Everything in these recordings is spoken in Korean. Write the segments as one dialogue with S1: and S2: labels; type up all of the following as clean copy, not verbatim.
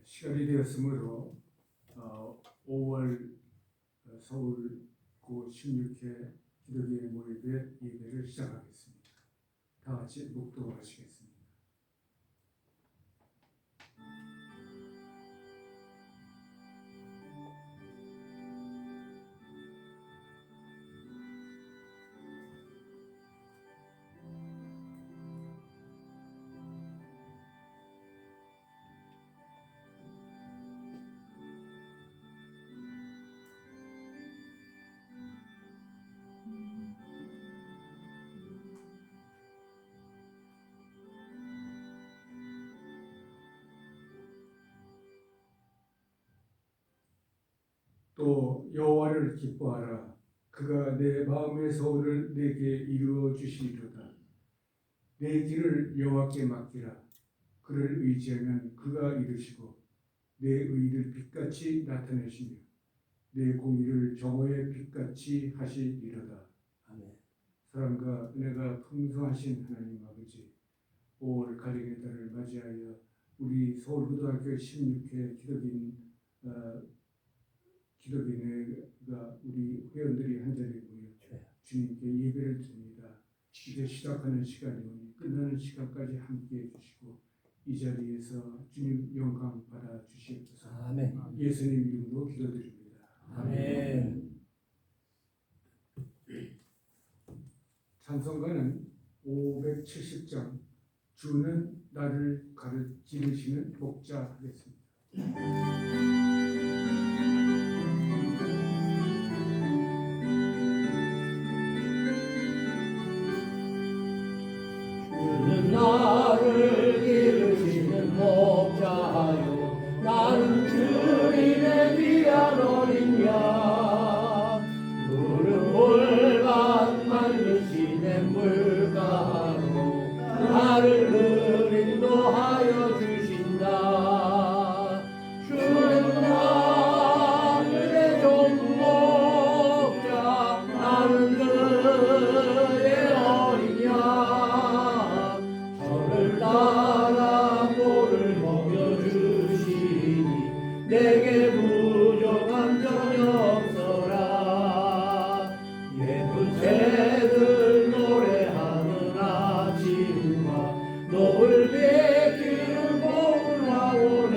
S1: 시간이 되었으므로 5월 서울 고 16회 기독교의 모임의 예배를 시작하겠습니다. 다 같이 묵도하시겠습니다. 또 여호와를 기뻐하라. 그가 내 마음의 소원을 내게 이루어 주시리로다. 내 길을 여호와께 맡기라. 그를 의지하면 그가 이루시고 내 의를 빛같이 나타내시며 내 공의를 정오의 빛같이 하시리로다. 아멘. 사랑과 은혜가 풍성하신 하나님 아버지, 5월 가령의 달을 맞이하여 우리 서울고등학교 16회 기독인회가 우리 회원들이 한자리에 모여 주님께 예배를 드립니다. 이제 시작하는 시간이 오니 끝나는 시간까지 함께해 주시고 이 자리에서 주님 영광 받아 주시옵소서. 아멘. 예수님 이름으로 기도드립니다. 아멘. 찬송가는 570장 주는 나를 기르시는 목자 하겠습니다.
S2: 나를 기르시는 목자요 나는 주님의 귀한 어린 양 푸른 물밭 맑으시는 물가로 나를 늘 인도하여 주신다. 주는 나의 좋은 목자 나는 그의 어린 양 따라 꼴을 먹여주시니 내게 부족한 점이 없어라. 예쁜 새들 노래하는 아침과 노을 베끼는 봄을 나오네.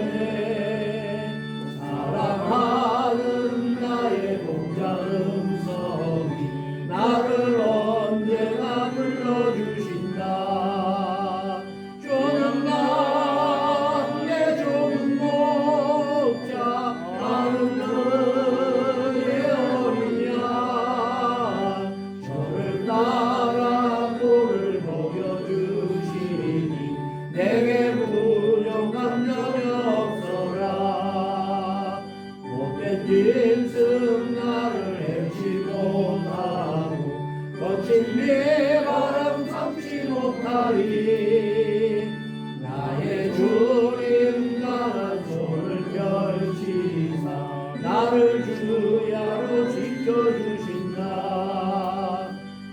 S2: 사랑하는 나의 목자 음성이 나를 언제나 불러주신다. 내게 부족한 점이 없어라. 못된 짐승 나를 해치 못하고 거친 비바람 삼지 못하리. 나의 주님 강한 손을 펼치사 나를 주야로 지켜주신다.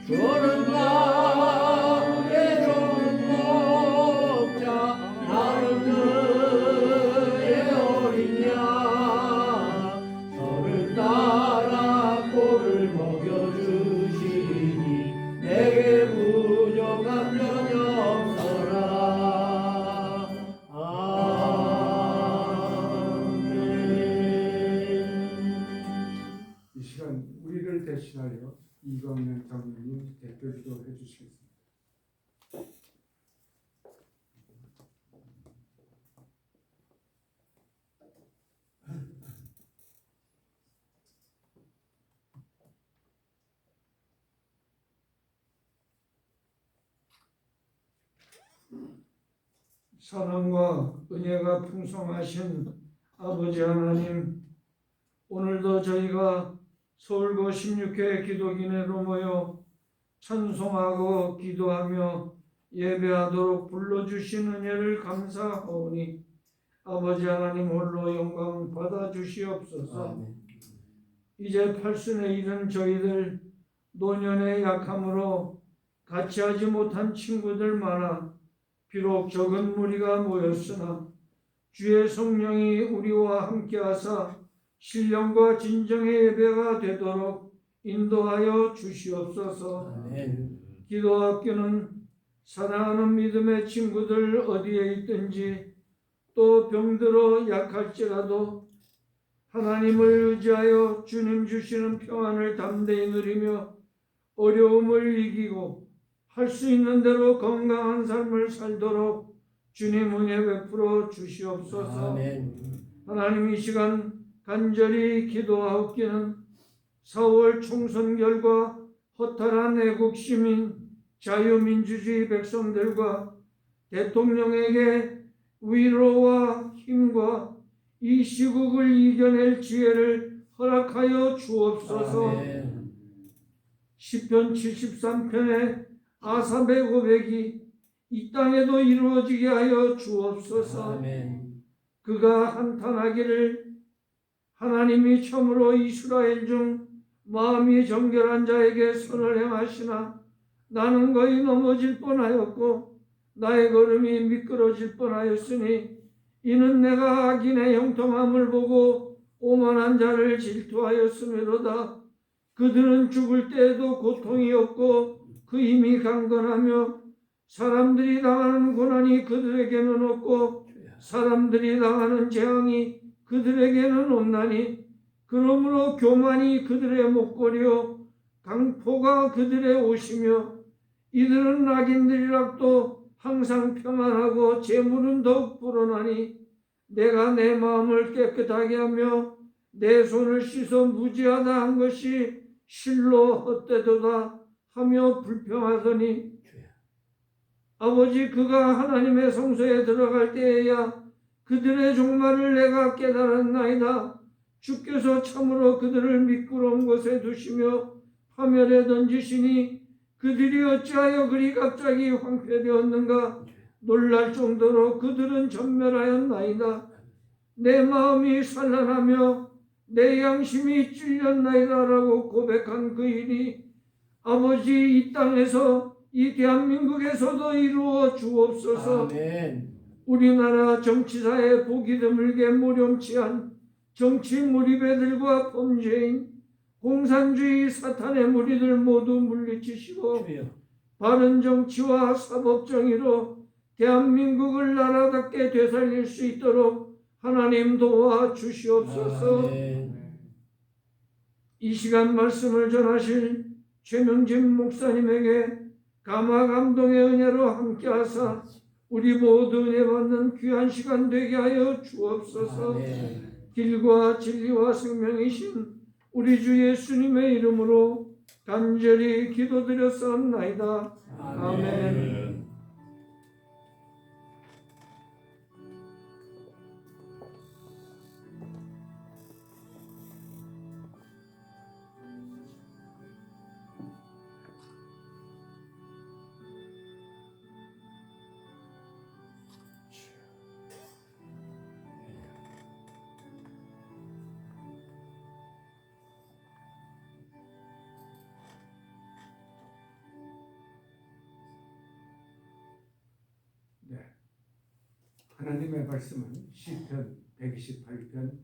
S2: 주는 나의 좋은 목자 나는 그의 어린 양 저를 따라 꼴을 먹여주시니 내게 부족한 점이 없어라. 아멘.
S1: 이 시간 우리를 대신하여 이광현 장로님 대표기도 해주시겠습니다. 사랑과 은혜가 풍성하신 아버지 하나님, 오늘도 저희가 서울고 16회 기독인회로 모여 찬송하고 기도하며 예배하도록 불러주신 은혜를 감사하오니 아버지 하나님 홀로 영광 받아 주시옵소서. 이제 팔순에 이른 저희들 노년의 약함으로 같이 하지 못한 친구들 많아 비록 적은 무리가 모였으나 주의 성령이 우리와 함께하사 신령과 진정의 예배가 되도록 인도하여 주시옵소서.
S2: 아멘.
S1: 기도학교는 사랑하는 믿음의 친구들 어디에 있든지 또 병들어 약할지라도 하나님을 의지하여 주님 주시는 평안을 담대히 누리며 어려움을 이기고 할 수 있는 대로 건강한 삶을 살도록 주님 은혜 베풀어 주시옵소서.
S2: 아멘.
S1: 하나님 이 시간 간절히 기도하옵기는 4월 총선 결과 허탈한 애국 시민 자유민주주의 백성들과 대통령에게 위로와 힘과 이 시국을 이겨낼 지혜를 허락하여 주옵소서.
S2: 아멘.
S1: 시편 73편의 아삽의 고백이 이 땅에도 이루어지게 하여 주옵소서.
S2: 아멘.
S1: 그가 한탄하기를 하나님이 참으로 이스라엘 중 마음이 정결한 자에게 선을 행하시나 나는 거의 넘어질 뻔하였고 나의 걸음이 미끄러질 뻔하였으니 이는 내가 악인의 형통함을 보고 오만한 자를 질투하였음이로다. 그들은 죽을 때에도 고통이 없고 그 힘이 강건하며 사람들이 당하는 고난이 그들에게는 없고 사람들이 당하는 재앙이 그들에게는 없나니 그러므로 교만이 그들의 목걸이요 강포가 그들의 옷이며 이들은 악인들이락도 항상 평안하고 재물은 더욱 불어나니 내가 내 마음을 깨끗하게 하며 내 손을 씻어 무지하다 한 것이 실로 헛되도다 하며 불평하더니 아버지 그가 하나님의 성소에 들어갈 때에야 그들의 종말을 내가 깨달았나이다. 주께서 참으로 그들을 미끄러운 곳에 두시며 파멸에 던지시니 그들이 어찌하여 그리 갑자기 황폐되었는가. 놀랄 정도로 그들은 전멸하였나이다. 내 마음이 산란하며 내 양심이 찔렸나이다라고 고백한 그 일이 아버지 이 땅에서 이 대한민국에서도 이루어 주옵소서.
S2: 아멘.
S1: 우리나라 정치사에 보기 드물게 모렴치한 정치 무리배들과 범죄인 공산주의 사탄의 무리들 모두 물리치시고
S2: 주여.
S1: 바른 정치와 사법정의로 대한민국을 나라답게 되살릴 수 있도록 하나님 도와 주시옵소서.
S2: 아멘.
S1: 이 시간 말씀을 전하실 최명진 목사님에게 감화 감동의 은혜로 함께하사 우리 모두 은혜 받는 귀한 시간 되게 하여 주옵소서.
S2: 아멘.
S1: 길과 진리와 생명이신 우리 주 예수님의 이름으로 간절히 기도드렸사옵나이다. 아멘. 네. 하나님의 말씀은 시편 128편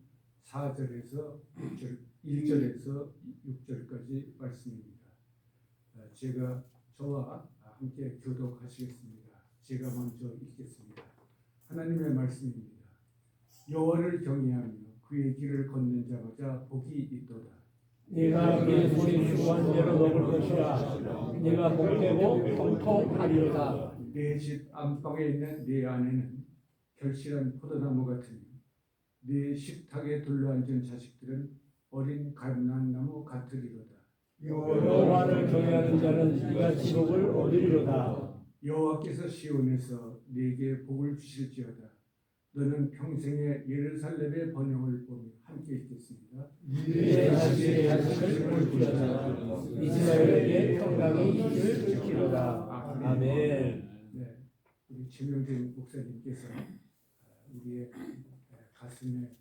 S1: 4절에서 1절에서 6절까지 말씀입니다. 제가 저와 함께 교독하시겠습니다. 제가 먼저 읽겠습니다. 하나님의 말씀입니다. 여호와를 경외하며 그의 길을 걷는 자마다 복이 있도다.
S2: 네가 그의 소리 주한 대로 먹을 것이라. 네가 복되고 통통하리로다.
S1: 내 집 안방에 있는 네 아내는 결실한 포도나무 같으니 네 식탁에 둘러앉은 자식들은 어린 감람나무 같으리로다.
S2: 여호와를 경외하는 자는 네가 지복을 얻으리로다.
S1: 여호와께서 시온에서 네게 복을 주실지어다. 너는 평생에 예루살렘의 번영을 보며 함께 있겠습니다.
S2: 네 자식의 자식을 부여하라. 이스라엘에게 평강이 있을 지키로다. 아멘.
S1: 네, 우리 최명진 목사님께서 우리의 가슴에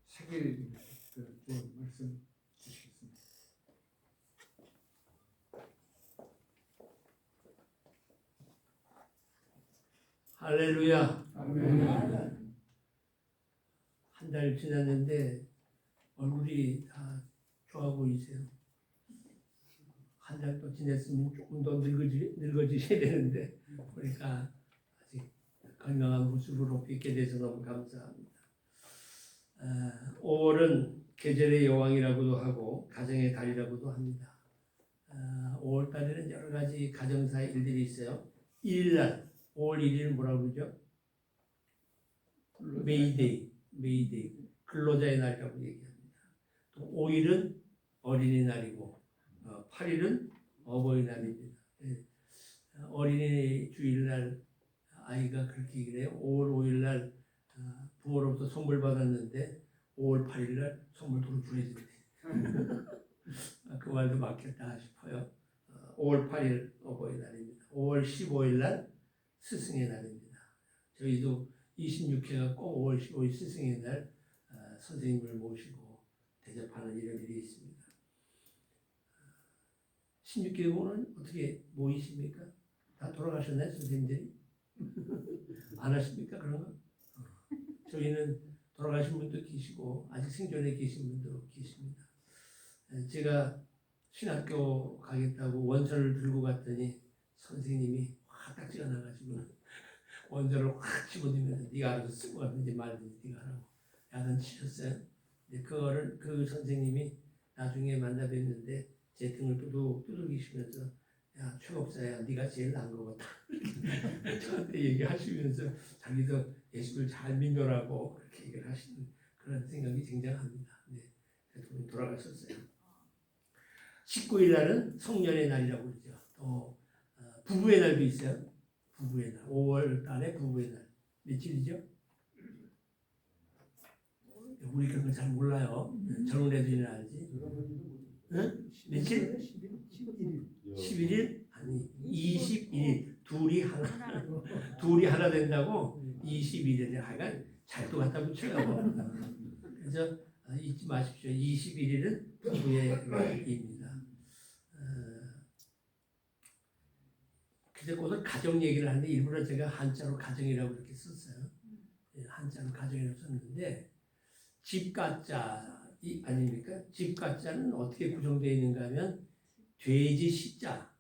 S1: 새길 그 좋은 말씀 주시겠습니다.
S2: 할렐루야.
S1: 아멘.
S2: 한 달 지났는데 얼굴이 다 좋아 보이세요. 한 달 또 지냈으면 조금 더 늙어지셔야 되는데 보니까 아직 건강한 모습으로 뵙게 돼서 너무 감사합니다. 5월은 계절의 여왕이라고도 하고 가정의 달이라고도 합니다. 5월 달에는 여러 가지 가정사 일들이 있어요. 1일날 5월 1일 뭐라고 그러죠? 메이데이 근로자의 날이라고 얘기합니다. 또 5일은 어린이날이고 8일은 어버이날입니다. 어린이 주일날 아이가 그렇게 얘기해요. 5월 5일날 부모로부터 선물 받았는데 5월 8일날 선물 도로 주해진대. 그 말도 맞겠다 싶어요. 5월 8일 어버이날입니다. 5월 15일날 스승의 날입니다. 저희도 26회가 꼭 5월 15일 스승의 날 선생님을 모시고 대접하는 이런 일이 있습니다. 16개국은 어떻게 모이십니까? 다 돌아가셨나요, 선생님들이? 안 하십니까, 그런 거? 저희는 돌아가신 분도 계시고 아직 생존해 계신 분도 계십니다. 제가 신학교 가겠다고 원서를 들고 갔더니 선생님이 화딱지가 나가지고 원서를 확 집어들면서 네가 알아서 쓰고 갔는지 말든지 네가 하라고 야단치셨어요. 그거를 그 선생님이 나중에 만나 뵀는데 제 등을 두들기시면서 야 최목사야 네가 제일 나은 것 같다 저한테 얘기하시면서 자기도 예수를 잘 믿노라고 그렇게 얘기를 하시는 그런 생각이 굉장합니다. 그분이 돌아가셨어요. 19일 날은 성년의 날이라고 그러죠. 또 부부의 날도 있어요. 부부의 날. 5월 달에 부부의 날. 며칠이죠? 우리 그런 거 잘 몰라요. 젊은 애들이나 알지. 응? 며칠? 11일? 아니 21일. 둘이 하나 된다고 21일에 하여간 잘도 갖다 붙여요. 그래서 잊지 마십시오. 21일은 부부의 날입니다. 그래서 오늘 가정 얘기를 하는데 일부러 제가 한자로 가정이라고 이렇게 썼어요. 한자로 가정이라고 썼는데 집가자이 아닙니까? 집가자는 어떻게 구성되어 있는가 하면 돼지 시자,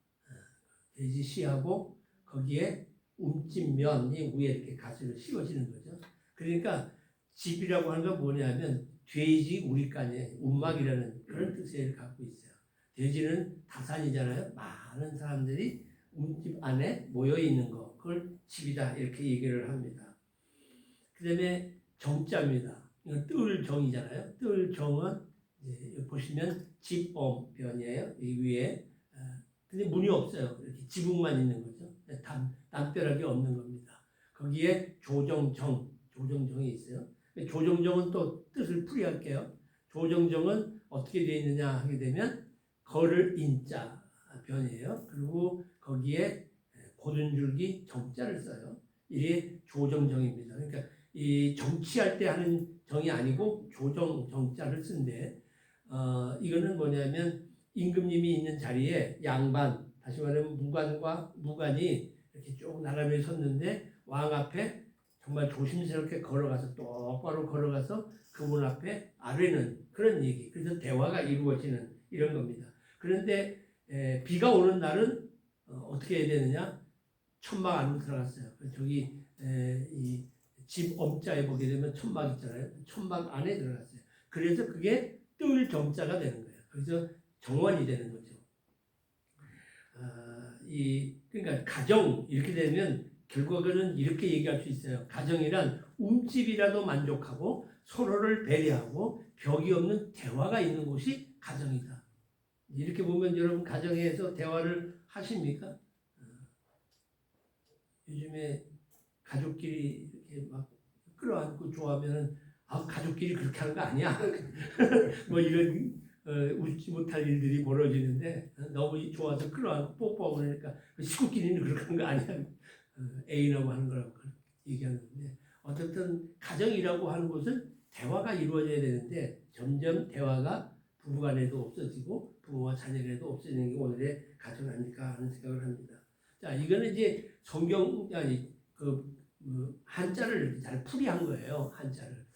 S2: 돼지 시하고 거기에 움집면이 위에 이렇게 가지로 씌워지는 거죠. 그러니까 집이라고 하는 건 뭐냐면 돼지 우리간에 움막이라는 그런 뜻을 갖고 있어요. 돼지는 다산이잖아요. 많은 사람들이 움집 안에 모여 있는 거, 그걸 집이다 이렇게 얘기를 합니다. 그다음에 정자입니다. 이건 뜰정이잖아요. 뜰정은 이제 보시면 집엄변이에요. 이 위에. 근데 문이 없어요. 이렇게 지붕만 있는 거죠. 담벼락이 없는 겁니다. 거기에 조정정이 있어요. 조정정은 또 뜻을 풀이할게요. 조정정은 어떻게 되어 있느냐 하게 되면 걸을 인자 변이에요. 그리고 거기에 고든 줄기 정자를 써요. 이게 조정정입니다. 그러니까 이 정치할 때 하는 정이 아니고 조정정자를 쓴데 이거는 뭐냐면 임금님이 있는 자리에 양반, 다시 말하면 무관과 무관이 이렇게 쭉 나란히 섰는데 왕 앞에 정말 조심스럽게 걸어가서 똑바로 걸어가서 그분 앞에 아뢰는 그런 얘기. 그래서 대화가 이루어지는 이런 겁니다. 그런데 비가 오는 날은 어떻게 해야 되느냐? 천막 안으로 들어갔어요. 저기 이 집 엄자에 보게 되면 천막 있잖아요. 천막 안에 들어갔어요. 그래서 그게 뜰 정자가 되는 거예요. 그래서 정원이 되는 거죠. 그러니까 가정 이렇게 되면 결국에는 이렇게 얘기할 수 있어요. 가정이란 움집이라도 만족하고 서로를 배려하고 벽이 없는 대화가 있는 곳이 가정이다. 이렇게 보면 여러분 가정에서 대화를 하십니까? 요즘에 가족끼리 이렇게 막 끌어안고 좋아하면은 가족끼리 그렇게 하는 거 아니야? 뭐 이런 웃지 못할 일들이 벌어지는데 너무 좋아서 끌어안고 뽀뽀하고 그러니까 식구끼리는 그렇게 하는 거 아니야? 애인하고 하는 거라고 얘기하는데 어쨌든 가정이라고 하는 곳은 대화가 이루어져야 되는데 점점 대화가 부부간에도 없어지고 부모와 자녀간에도 없어지는 게 오늘의 가정 아닐까 하는 생각을 합니다. 자, 이거는 이제 성경 아니 그 한자를 이렇게 잘 풀이한 거예요. 한자를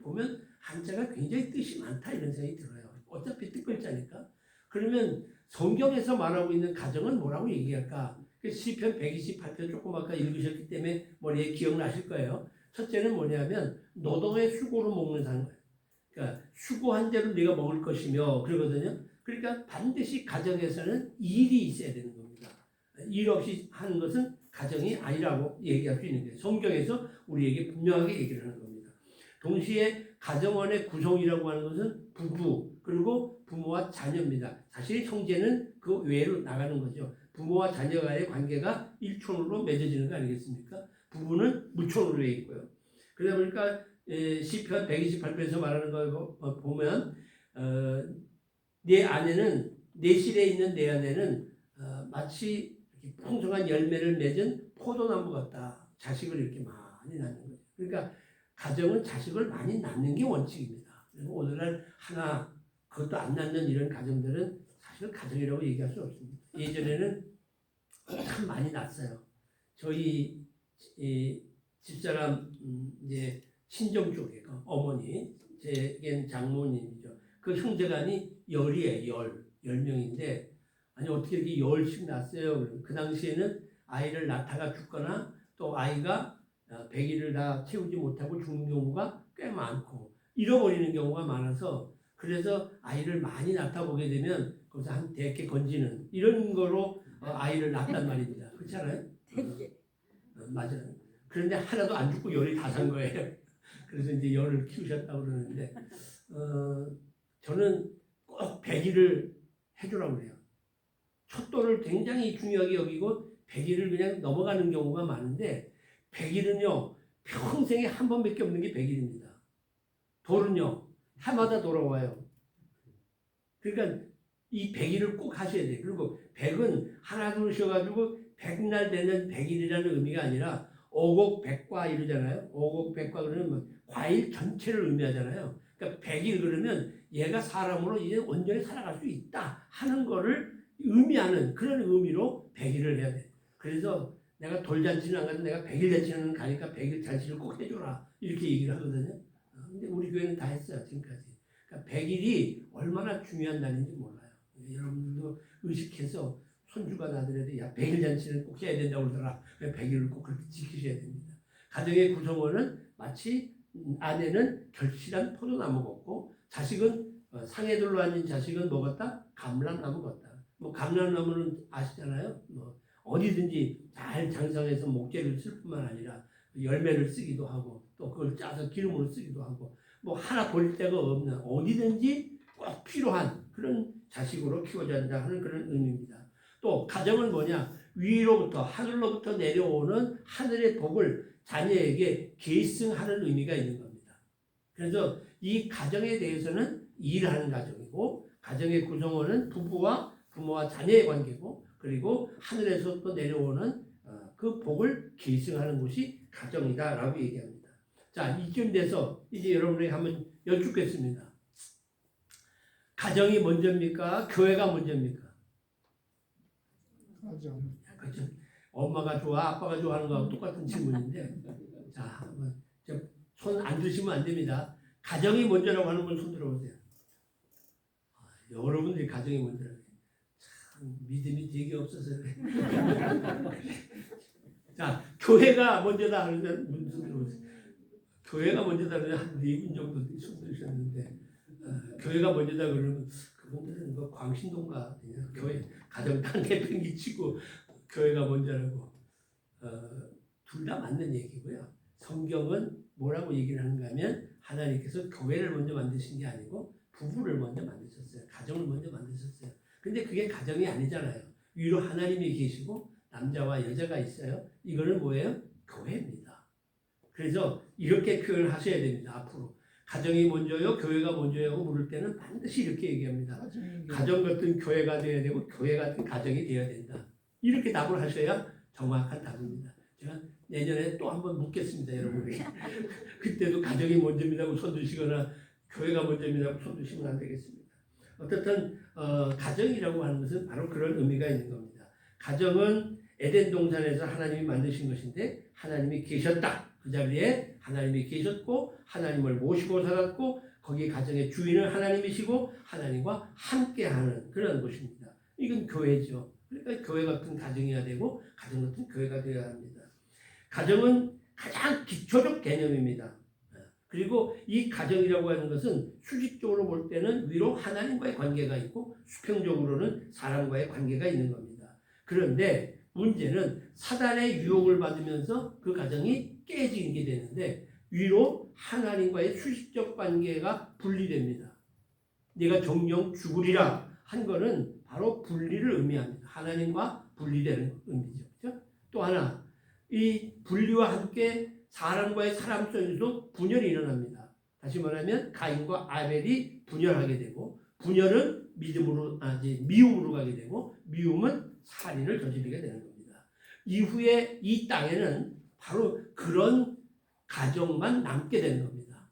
S2: 보면 한자가 굉장히 뜻이 많다 이런 생각이 들어요. 어차피 뜻글자니까. 그러면 성경에서 말하고 있는 가정은 뭐라고 얘기할까? 시편 128편 조금 아까 읽으셨기 때문에 머리에 기억나실 거예요. 첫째는 뭐냐면 노동의 수고로 먹는 사는 거예요. 그러니까 수고한 대로 네가 먹을 것이며 그러거든요. 그러니까 반드시 가정에서는 일이 있어야 되는 겁니다. 일 없이 하는 것은 가정이 아니라고 얘기할 수 있는 거예요. 성경에서 우리에게 분명하게 얘기를 하는 겁니다. 동시에 가정원의 구성이라고 하는 것은 부부 그리고 부모와 자녀입니다. 사실 형제는 그 외로 나가는 거죠. 부모와 자녀와의 관계가 일촌으로 맺어지는 거 아니겠습니까? 부부는 무촌으로 되어 있고요. 그러다 보니까 시편 128편에서 말하는 걸 보면 내 아내는 내 실에 있는 내 아내는 마치 이렇게 풍성한 열매를 맺은 포도나무 같다. 자식을 이렇게 많이 낳는 거죠. 그러니까 가정은 자식을 많이 낳는 게 원칙입니다. 그리고 오늘날 하나 그것도 안 낳는 이런 가정들은 사실 가정이라고 얘기할 수 없습니다. 예전에는 참 많이 낳았어요. 저희 집사람 이제 친정 쪽에 어머니 제겐 장모님이죠. 그 형제간이 열이에요. 10명인데 아니 어떻게 이렇게 10씩 낳았어요. 그 당시에는 아이를 낳다가 죽거나 또 아이가 100일을 다 채우지 못하고 죽는 경우가 꽤 많고 잃어버리는 경우가 많아서 그래서 아이를 많이 낳다 보게 되면 거기서 한 100개 건지는 이런 거로 아이를 낳았단 말입니다. 그렇잖아요? 맞아요. 그런데 하나도 안 죽고 열이 다 산 거예요. 그래서 이제 열을 키우셨다고 그러는데 저는 꼭 100일을 해주라고 그래요. 촛돌을 굉장히 중요하게 여기고 100일을 그냥 넘어가는 경우가 많은데 100일은요 평생에 한 번밖에 없는 게 100일입니다. 돌은요 해마다 돌아와요. 그러니까 이 100일을 꼭 하셔야 돼요. 그리고 100은 하나 둘 쉬어가지고 100날 되는 100일이라는 의미가 아니라 오곡백과 이러잖아요. 오곡백과 그러면 과일 전체를 의미하잖아요. 그러니까 100일 그러면 얘가 사람으로 이제 온전히 살아갈 수 있다 하는 거를 의미하는 그런 의미로 100일을 해야 돼. 그래서 내가 돌잔치는 안 가도 내가 100일 잔치는 가니까 100일 잔치를 꼭 해줘라 이렇게 얘기를 하거든요. 근데 우리 교회는 다 했어요 지금까지. 그러니까 100일이 얼마나 중요한 날인지 몰라요. 여러분도 의식해서 손주가 나더라도 야 100일 잔치는 꼭 해야 된다고 그러더라. 100일을 꼭 그렇게 지키셔야 됩니다. 가정의 구성원은 마치 아내는 결실한 포도나무 같고 자식은 상에 둘러 앉은 자식은 먹었다? 감람나무 같다. 뭐 감람나무는 아시잖아요. 뭐 어디든지 잘 장성해서 목재를 쓸 뿐만 아니라 열매를 쓰기도 하고 또 그걸 짜서 기름으로 쓰기도 하고 뭐 하나 버릴 데가 없는 어디든지 꼭 필요한 그런 자식으로 키워야 한다 하는 그런 의미입니다. 또 가정은 뭐냐? 위로부터 하늘로부터 내려오는 하늘의 복을 자녀에게 계승하는 의미가 있는 겁니다. 그래서 이 가정에 대해서는 일하는 가정이고 가정의 구성원은 부부와 부모와 자녀의 관계고 그리고 하늘에서 또 내려오는 그 복을 계승하는 곳이 가정이다라고 얘기합니다. 자, 이쯤 돼서 이제 여러분에게 한번 여쭙겠습니다. 가정이 먼저입니까? 교회가 먼저입니까?
S1: 가정.
S2: 그렇죠. 엄마가 좋아, 아빠가 좋아하는 거하고 똑같은 질문인데, 자, 손 안 드시면 안 됩니다. 가정이 먼저라고 하는 분 손 들어보세요. 여러분들이 가정이 먼저라고 해요. 참 믿음이 되게 없어서 그래. 자, 교회가 먼저다 하는 분 손 들어보세요. 교회가 먼저다 그러면 한 4분 정도 손 들으셨는데, 교회가 먼저다 그러면 그분들은 뭐 광신도인가 그냥 교회 가정 다 내팽개치고 교회가 먼저라고 둘 다 맞는 얘기고요. 성경은 뭐라고 얘기를 하는가 하면 하나님께서 교회를 먼저 만드신 게 아니고 부부를 먼저 만드셨어요. 가정을 먼저 만드셨어요. 근데 그게 가정이 아니잖아요. 위로 하나님이 계시고 남자와 여자가 있어요. 이거는 뭐예요? 교회입니다. 그래서 이렇게 표현을 하셔야 됩니다. 앞으로. 가정이 먼저요, 교회가 먼저요 하고 물을 때는 반드시 이렇게 얘기합니다. 가정 같은 교회가 되어야 되고 교회 같은 가정이 되어야 된다. 이렇게 답을 하셔야 정확한 답입니다. 제가 내년에 또 한번 묻겠습니다, 여러분에게. 그때도 가정이 먼저입니다고 손드시거나 교회가 먼저입니다고 손드시면 안 되겠습니다. 어쨌든 가정이라고 하는 것은 바로 그런 의미가 있는 겁니다. 가정은 에덴 동산에서 하나님이 만드신 것인데 하나님이 계셨다. 그 자리에 하나님이 계셨고 하나님을 모시고 살았고 거기 가정의 주인은 하나님이시고 하나님과 함께하는 그런 곳입니다. 이건 교회죠. 그러니까 교회 같은 가정이어야 되고 가정 같은 교회가 되어야 합니다. 가정은 가장 기초적 개념입니다. 그리고 이 가정이라고 하는 것은 수직적으로 볼 때는 위로 하나님과의 관계가 있고 수평적으로는 사람과의 관계가 있는 겁니다. 그런데 문제는 사단의 유혹을 받으면서 그 가정이 깨지게 되는데 위로 하나님과의 수직적 관계가 분리됩니다. 내가 정령 죽으리라 한 거는 바로 분리를 의미합니다. 하나님과 분리되는 의미죠. 그렇죠? 또 하나, 이 분리와 함께 사람과의 사람 속에서 분열이 일어납니다. 다시 말하면 가인과 아벨이 분열하게 되고 분열은 미움으로 가게 되고 미움은 살인을 저지르게 되는 겁니다. 이후에 이 땅에는 바로 그런 가정만 남게 되는 겁니다.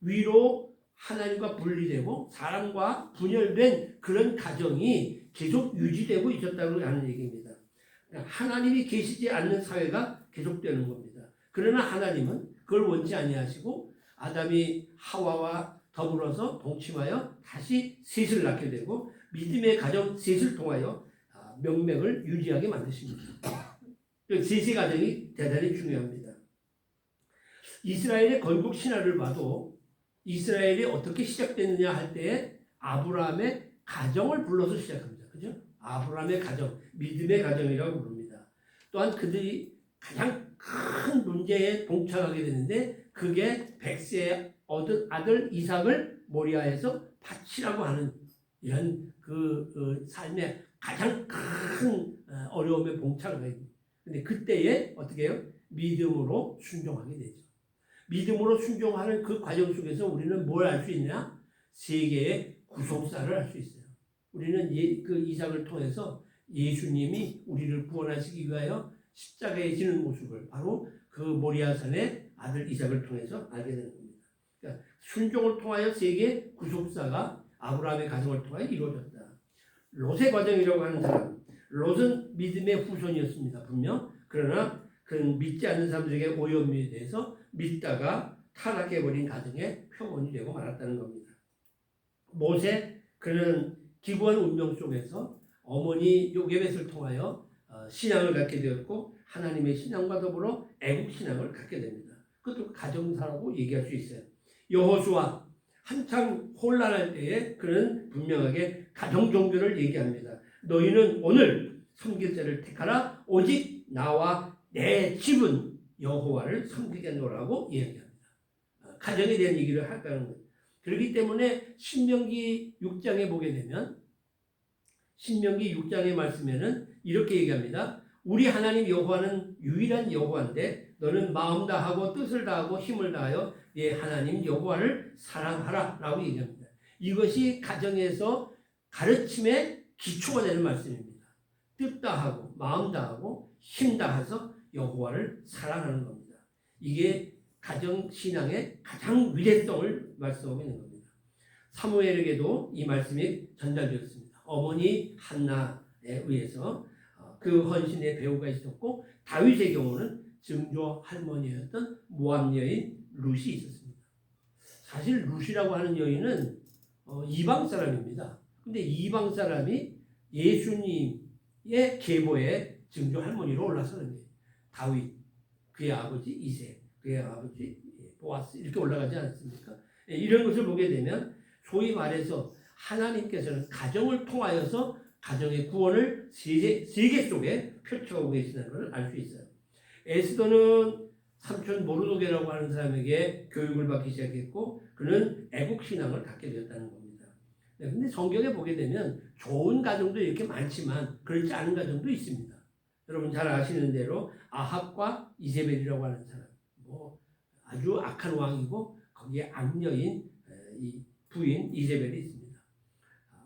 S2: 위로 하나님과 분리되고 사람과 분열된 그런 가정이 계속 유지되고 있었다고 하는 얘기입니다. 하나님이 계시지 않는 사회가 계속되는 겁니다. 그러나 하나님은 그걸 원치 아니하시고 아담이 하와와 더불어서 동침하여 다시 셋을 낳게 되고 믿음의 가정 셋을 통하여 명맥을 유지하게 만드십니다. 셋의 가정이 대단히 중요합니다. 이스라엘의 건국 신화를 봐도 이스라엘이 어떻게 시작됐느냐 할 때에 아브라함의 가정을 불러서 시작합니다. 그죠? 아브라함의 가정, 믿음의 가정이라고 부릅니다. 또한 그들이 가장 큰 문제에 동참하게 되는데 그게 백세의 얻은 아들 이삭을 모리아에서 바치라고 하는 이런 그 삶의 가장 큰 어려움에 봉착하게 됩니다. 근데 그때에 어떻게 해요? 믿음으로 순종하게 되죠. 믿음으로 순종하는 그 과정 속에서 우리는 뭘 알 수 있냐? 세계의 구속사를 알 수 있어요. 우리는 그 이삭을 통해서 예수님이 우리를 구원하시기 위하여 십자가에 지는 모습을 바로 그 모리아산의 아들 이삭을 통해서 알게 되는 겁니다. 그러니까 순종을 통하여 세계 구속사가 아브라함의 가정을 통하여 이루어졌다. 롯의 과정이라고 하는 사람, 롯은 믿음의 후손이었습니다. 분명. 그러나 그는 믿지 않는 사람들에게 오염이 돼서 믿다가 타락해버린 가정의 표본이 되고 말았다는 겁니다. 모세, 그는 기구한 운명 속에서 어머니 요게벳을 통하여 신앙을 갖게 되었고 하나님의 신앙과 더불어 애국 신앙을 갖게 됩니다. 그것도 가정사라고 얘기할 수 있어요. 여호수아, 한참 혼란할 때에 그는 분명하게 가정 종교를 얘기합니다. 너희는 오늘 섬길 자를 택하라. 오직 나와 내 집은 여호와를 섬기겠노라고 이야기합니다. 가정에 대한 얘기를 할까는 거예요. 그렇기 때문에 신명기 6장에 보게 되면 신명기 6장의 말씀에는 이렇게 얘기합니다. 우리 하나님 여호와는 유일한 여호와인데 너는 마음 다하고 뜻을 다하고 힘을 다하여 네 하나님 여호와를 사랑하라 라고 얘기합니다. 이것이 가정에서 가르침의 기초가 되는 말씀입니다. 뜻 다하고 마음 다하고 힘 다해서 여호와를 사랑하는 겁니다. 이게 가정신앙의 가장 위대성을 말씀하고 있는 겁니다. 사무엘에게도 이 말씀이 전달되었습니다. 어머니 한나에 의해서 그 헌신의 배우가 있었고 다윗의 경우는 증조 할머니였던 모압 여인 룻이 있었습니다. 사실 룻이라고 하는 여인은 이방 사람입니다. 근데 이방 사람이 예수님의 계보에 증조 할머니로 올라서는 거예요. 다윗, 그의 아버지 이세, 그의 아버지 보아스 이렇게 올라가지 않습니까? 이런 것을 보게 되면 소위 말해서 하나님께서는 가정을 통하여서 가정의 구원을 세계 속에 펼쳐오고 계시는 것을 알 수 있어요. 에스더는 삼촌 모르도게라고 하는 사람에게 교육을 받기 시작했고 그는 애국신앙을 갖게 되었다는 겁니다. 그런데 성경에 보게 되면 좋은 가정도 이렇게 많지만 그렇지 않은 가정도 있습니다. 여러분 잘 아시는 대로 아합과 이세벨이라고 하는 사람, 아주 악한 왕이고 거기에 악녀인 이 부인 이세벨이 있습니다.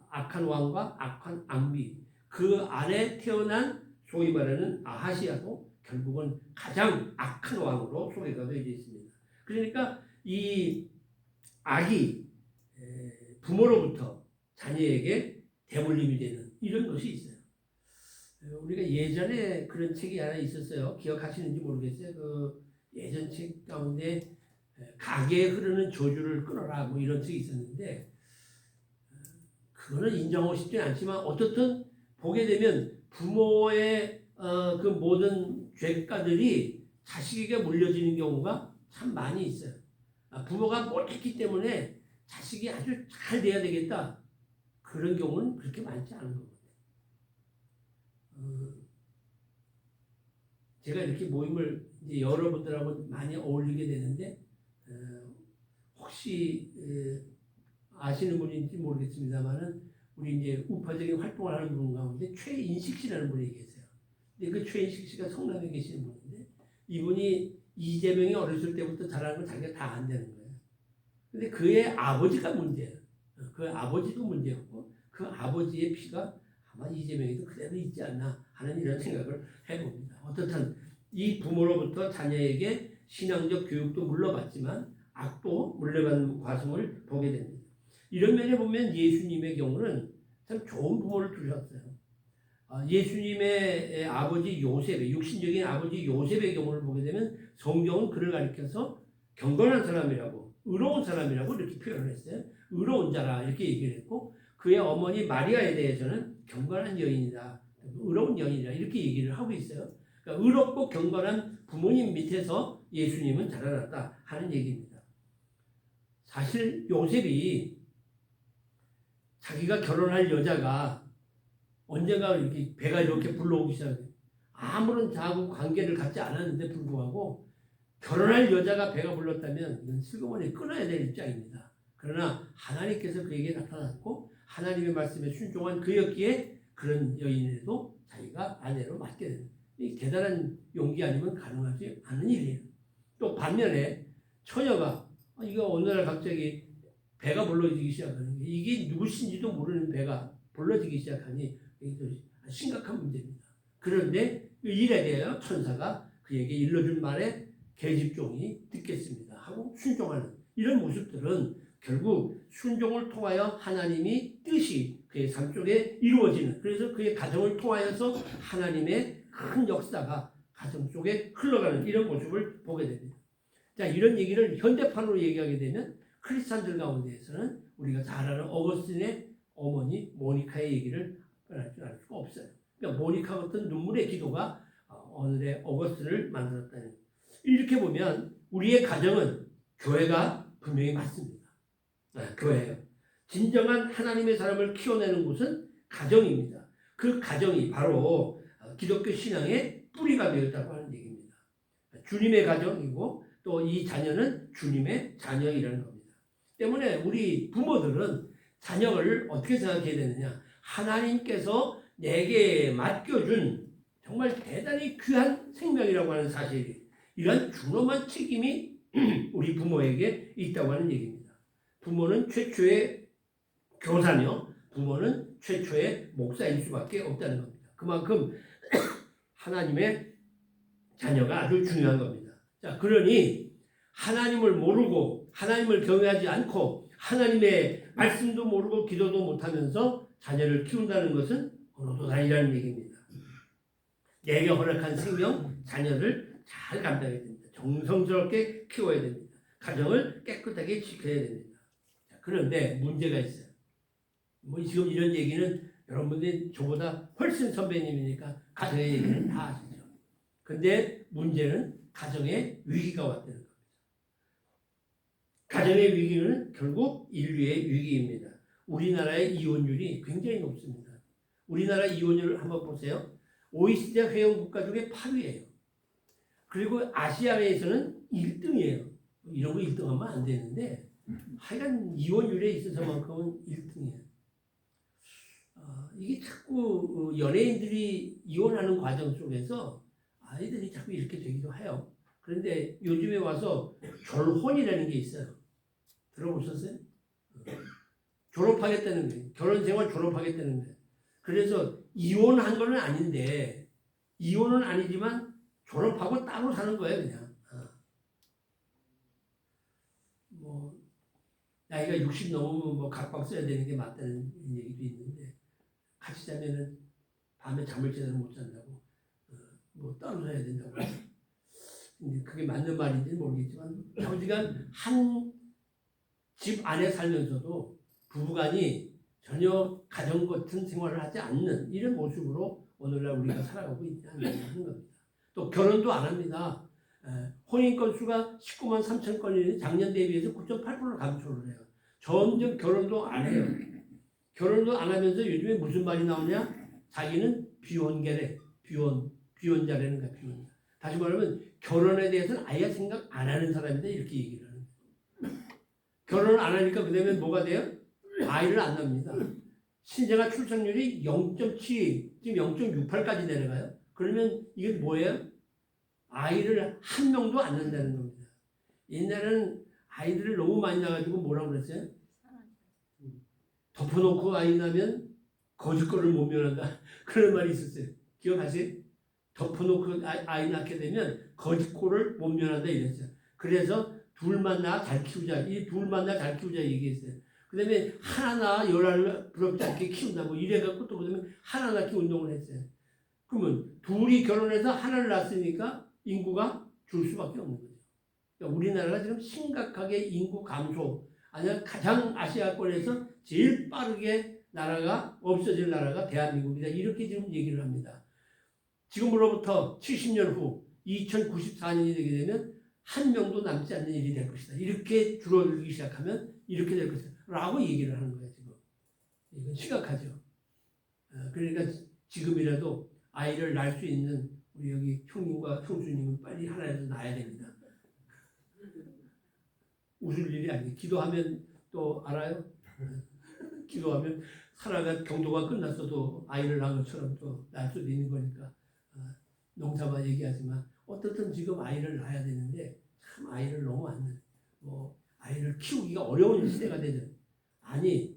S2: 악한 왕과 악한 악비, 그 안에 태어난 소위 말하는 아하시아도 결국은 가장 악한 왕으로 소개가 되어 있습니다. 그러니까 이 악이 부모로부터 자녀에게 대물림이 되는 이런 것이 있어요. 우리가 예전에 그런 책이 하나 있었어요. 기억하시는지 모르겠어요. 그 예전 책 가운데 가게에 흐르는 저주를 끊어라 뭐 이런 책이 있었는데 그거는 인정하고 싶지는 않지만 어떻든 보게 되면 부모의 그 모든 죄가들이 자식에게 물려지는 경우가 참 많이 있어요. 부모가 못했기 때문에 자식이 아주 잘 돼야 되겠다. 그런 경우는 그렇게 많지 않은 것 같아요. 제가 이렇게 모임을 이제 여러분들하고 많이 어울리게 되는데 혹시 아시는 분인지 모르겠습니다만은 우리 이제 우파적인 활동을 하는 분 가운데 최인식 씨라는 분이 계세요. 근데 그 최인식 씨가 성남에 계시는 분인데 이분이 이재명이 어렸을 때부터 잘하는 건 자기가 다 안 되는 거예요. 근데 그의 아버지가 문제예요. 그 아버지도 문제였고 그 아버지의 피가 아마 이재명에도 그대로 있지 않나 하는 이런 생각을 해봅니다. 어떻든 이 부모로부터 자녀에게 신앙적 교육도 물려받지만 악도 물려받는 과정을 보게 됩니다. 이런 면에 보면 예수님의 경우는 참 좋은 부모를 두셨어요. 예수님의 아버지 요셉의 육신적인 아버지 요셉의 경우를 보게 되면 성경은 그를 가리켜서 경건한 사람이라고 의로운 사람이라고 이렇게 표현을 했어요. 의로운 자라 이렇게 얘기를 했고 그의 어머니 마리아에 대해서는 경건한 여인이다. 의로운 여인이다. 이렇게 얘기를 하고 있어요. 그러니까 의롭고 경건한 부모님 밑에서 예수님은 자라났다 하는 얘기입니다. 사실 요셉이 자기가 결혼할 여자가 언젠가 이렇게 배가 이렇게 불러오기 시작해요. 아무런 자하고 관계를 갖지 않았는데 불구하고 결혼할 여자가 배가 불렀다면 이건 슬그머니 끊어야 될 입장입니다. 그러나 하나님께서 그에게 나타났고 하나님의 말씀에 순종한 그였기에 그런 여인에도 자기가 아내로 맡게 됩니다. 이 대단한 용기 아니면 가능하지 않은 일이에요. 또 반면에 처녀가 이거 어느 날 갑자기 배가 불러지기 시작하는 게 이게 누구신지도 모르는 배가 불러지기 시작하니 이게 심각한 문제입니다. 그런데 이 일에 대하여 천사가 그에게 일러준 말에 계집종이 듣겠습니다 하고 순종하는 이런 모습들은 결국 순종을 통하여 하나님이 뜻이 그의 삶 속에 이루어지는 그래서 그의 가정을 통하여서 하나님의 큰 역사가 가정 속에 흘러가는 이런 모습을 보게 됩니다. 자, 이런 얘기를 현대판으로 얘기하게 되면 크리스찬들 가운데에서는 우리가 잘 아는 어거스틴의 어머니 모니카의 얘기를 빼놓을 수가 없어요. 그러니까 모니카 같은 눈물의 기도가 오늘의 어거스틴을 만들었다는 이렇게 보면 우리의 가정은 교회가 분명히 맞습니다. 교회예요. 진정한 하나님의 사람을 키워내는 곳은 가정입니다. 그 가정이 바로 기독교 신앙의 뿌리가 되었다고 하는 얘기입니다. 주님의 가정이고 또 이 자녀는 주님의 자녀이라는 겁니다. 때문에 우리 부모들은 자녀를 어떻게 생각해야 되느냐? 하나님께서 내게 맡겨준 정말 대단히 귀한 생명이라고 하는 사실이 이런 준엄한 책임이 우리 부모에게 있다고 하는 얘기입니다. 부모는 최초의 교사며 부모는 최초의 목사일 수밖에 없다는 겁니다. 그만큼 하나님의 자녀가 아주 중요한 겁니다. 자, 그러니 하나님을 모르고 하나님을 경외하지 않고 하나님의 말씀도 모르고 기도도 못하면서 자녀를 키운다는 것은 언어도 아니라는 얘기입니다. 내게 허락한 생명, 자녀를 잘 감당해야 됩니다. 정성스럽게 키워야 됩니다. 가정을 깨끗하게 지켜야 됩니다. 자, 그런데 문제가 있어요. 뭐 지금 이런 얘기는 여러분들이 저보다 훨씬 선배님이니까 가정의 얘기는 다 아시죠. 근데 문제는 가정의 위기가 왔다는 겁니다. 가정의 위기는 결국 인류의 위기입니다. 우리나라의 이혼율이 굉장히 높습니다. 우리나라 이혼율을 한번 보세요. OECD 회원 국가 중에 8위예요. 그리고 아시아에서는 1등이에요. 이런 거 1등하면 안 되는데 하여간 이혼율에 있어서만큼은 1등이에요. 이게 자꾸 연예인들이 이혼하는 과정 속에서 아이들이 자꾸 이렇게 되기도 해요. 그런데 요즘에 와서 졸혼이라는 게 있어요. 들어보셨어요? 졸업하겠다는 거예요. 결혼생활 졸업하겠다는 거예요. 그래서 이혼한 건 아닌데 이혼은 아니지만 졸업하고 따로 사는 거예요. 그냥. 뭐 나이가 60 넘으면 뭐 각방 써야 되는 게 맞다는 얘기도 있는데 같이 자면은 밤에 잠을 제대로 못 잔다고 뭐 떨어져야 된다고. 근데 그게 맞는 말인지는 모르겠지만 장기간 한 집 안에 살면서도 부부간이 전혀 가정 같은 생활을 하지 않는 이런 모습으로 오늘날 우리가 살아가고 있다는 겁니다. 또 결혼도 안 합니다. 혼인 건수가 19만 3천 건이 작년 대비해서 9.8% 감소를 해요. 점점 결혼도 안 해요. 결혼도 안 하면서 요즘에 무슨 말이 나오냐? 자기는 비혼계래. 비혼자라는 거야, 비혼자. 다시 말하면 결혼에 대해서는 아예 생각 안 하는 사람인데 이렇게 얘기를 하는 거예요. 결혼을 안 하니까 그다음에 뭐가 돼요? 아이를 안 낳습니다. 신생아 출생률이 0.7, 지금 0.68까지 내려가요. 그러면 이게 뭐예요? 아이를 한 명도 안 낳는다는 겁니다. 옛날에는 아이들을 너무 많이 낳아가지고 뭐라고 그랬어요? 덮어놓고 아이 낳으면 거짓거리를 못 면한다. 그런 말이 있었어요. 기억하세요? 덮어놓고 아이 낳게 되면 거짓골을 못 면한다 이랬어요. 그래서 둘만 낳아 잘 키우자. 이 둘만 낳아 잘 키우자 얘기했어요. 그 다음에 하나 낳아 열알을 부럽지 않게 키운다고 이래갖고 또 그다음에 하나 낳기 운동을 했어요. 그러면 둘이 결혼해서 하나를 낳았으니까 인구가 줄 수밖에 없는 거죠. 그러니까 우리나라가 지금 심각하게 인구 감소, 아니면 가장 아시아권에서 제일 빠르게 나라가 없어질 나라가 대한민국이다. 이렇게 지금 얘기를 합니다. 지금으로부터 70년 후 2094년이 되게 되면 한 명도 남지 않는 일이 될 것이다. 이렇게 줄어들기 시작하면 이렇게 될 것이다. 라고 얘기를 하는 거예요, 지금. 이건 심각하죠. 그러니까 지금이라도 아이를 낳을 수 있는 우리 여기 형님과 형수님은 빨리 하나라도 낳아야 됩니다. 웃을 일이 아니에요. 기도하면 또 알아요? 기도하면 살아가 경도가 끝났어도 아이를 낳은 것처럼 또 낳을 수도 있는 거니까. 농담만 얘기하지만 어떻든 지금 아이를 낳아야 되는데 참 아이를 너무 안 낳는, 아이를 키우기가 어려운 시대가 되는. 아니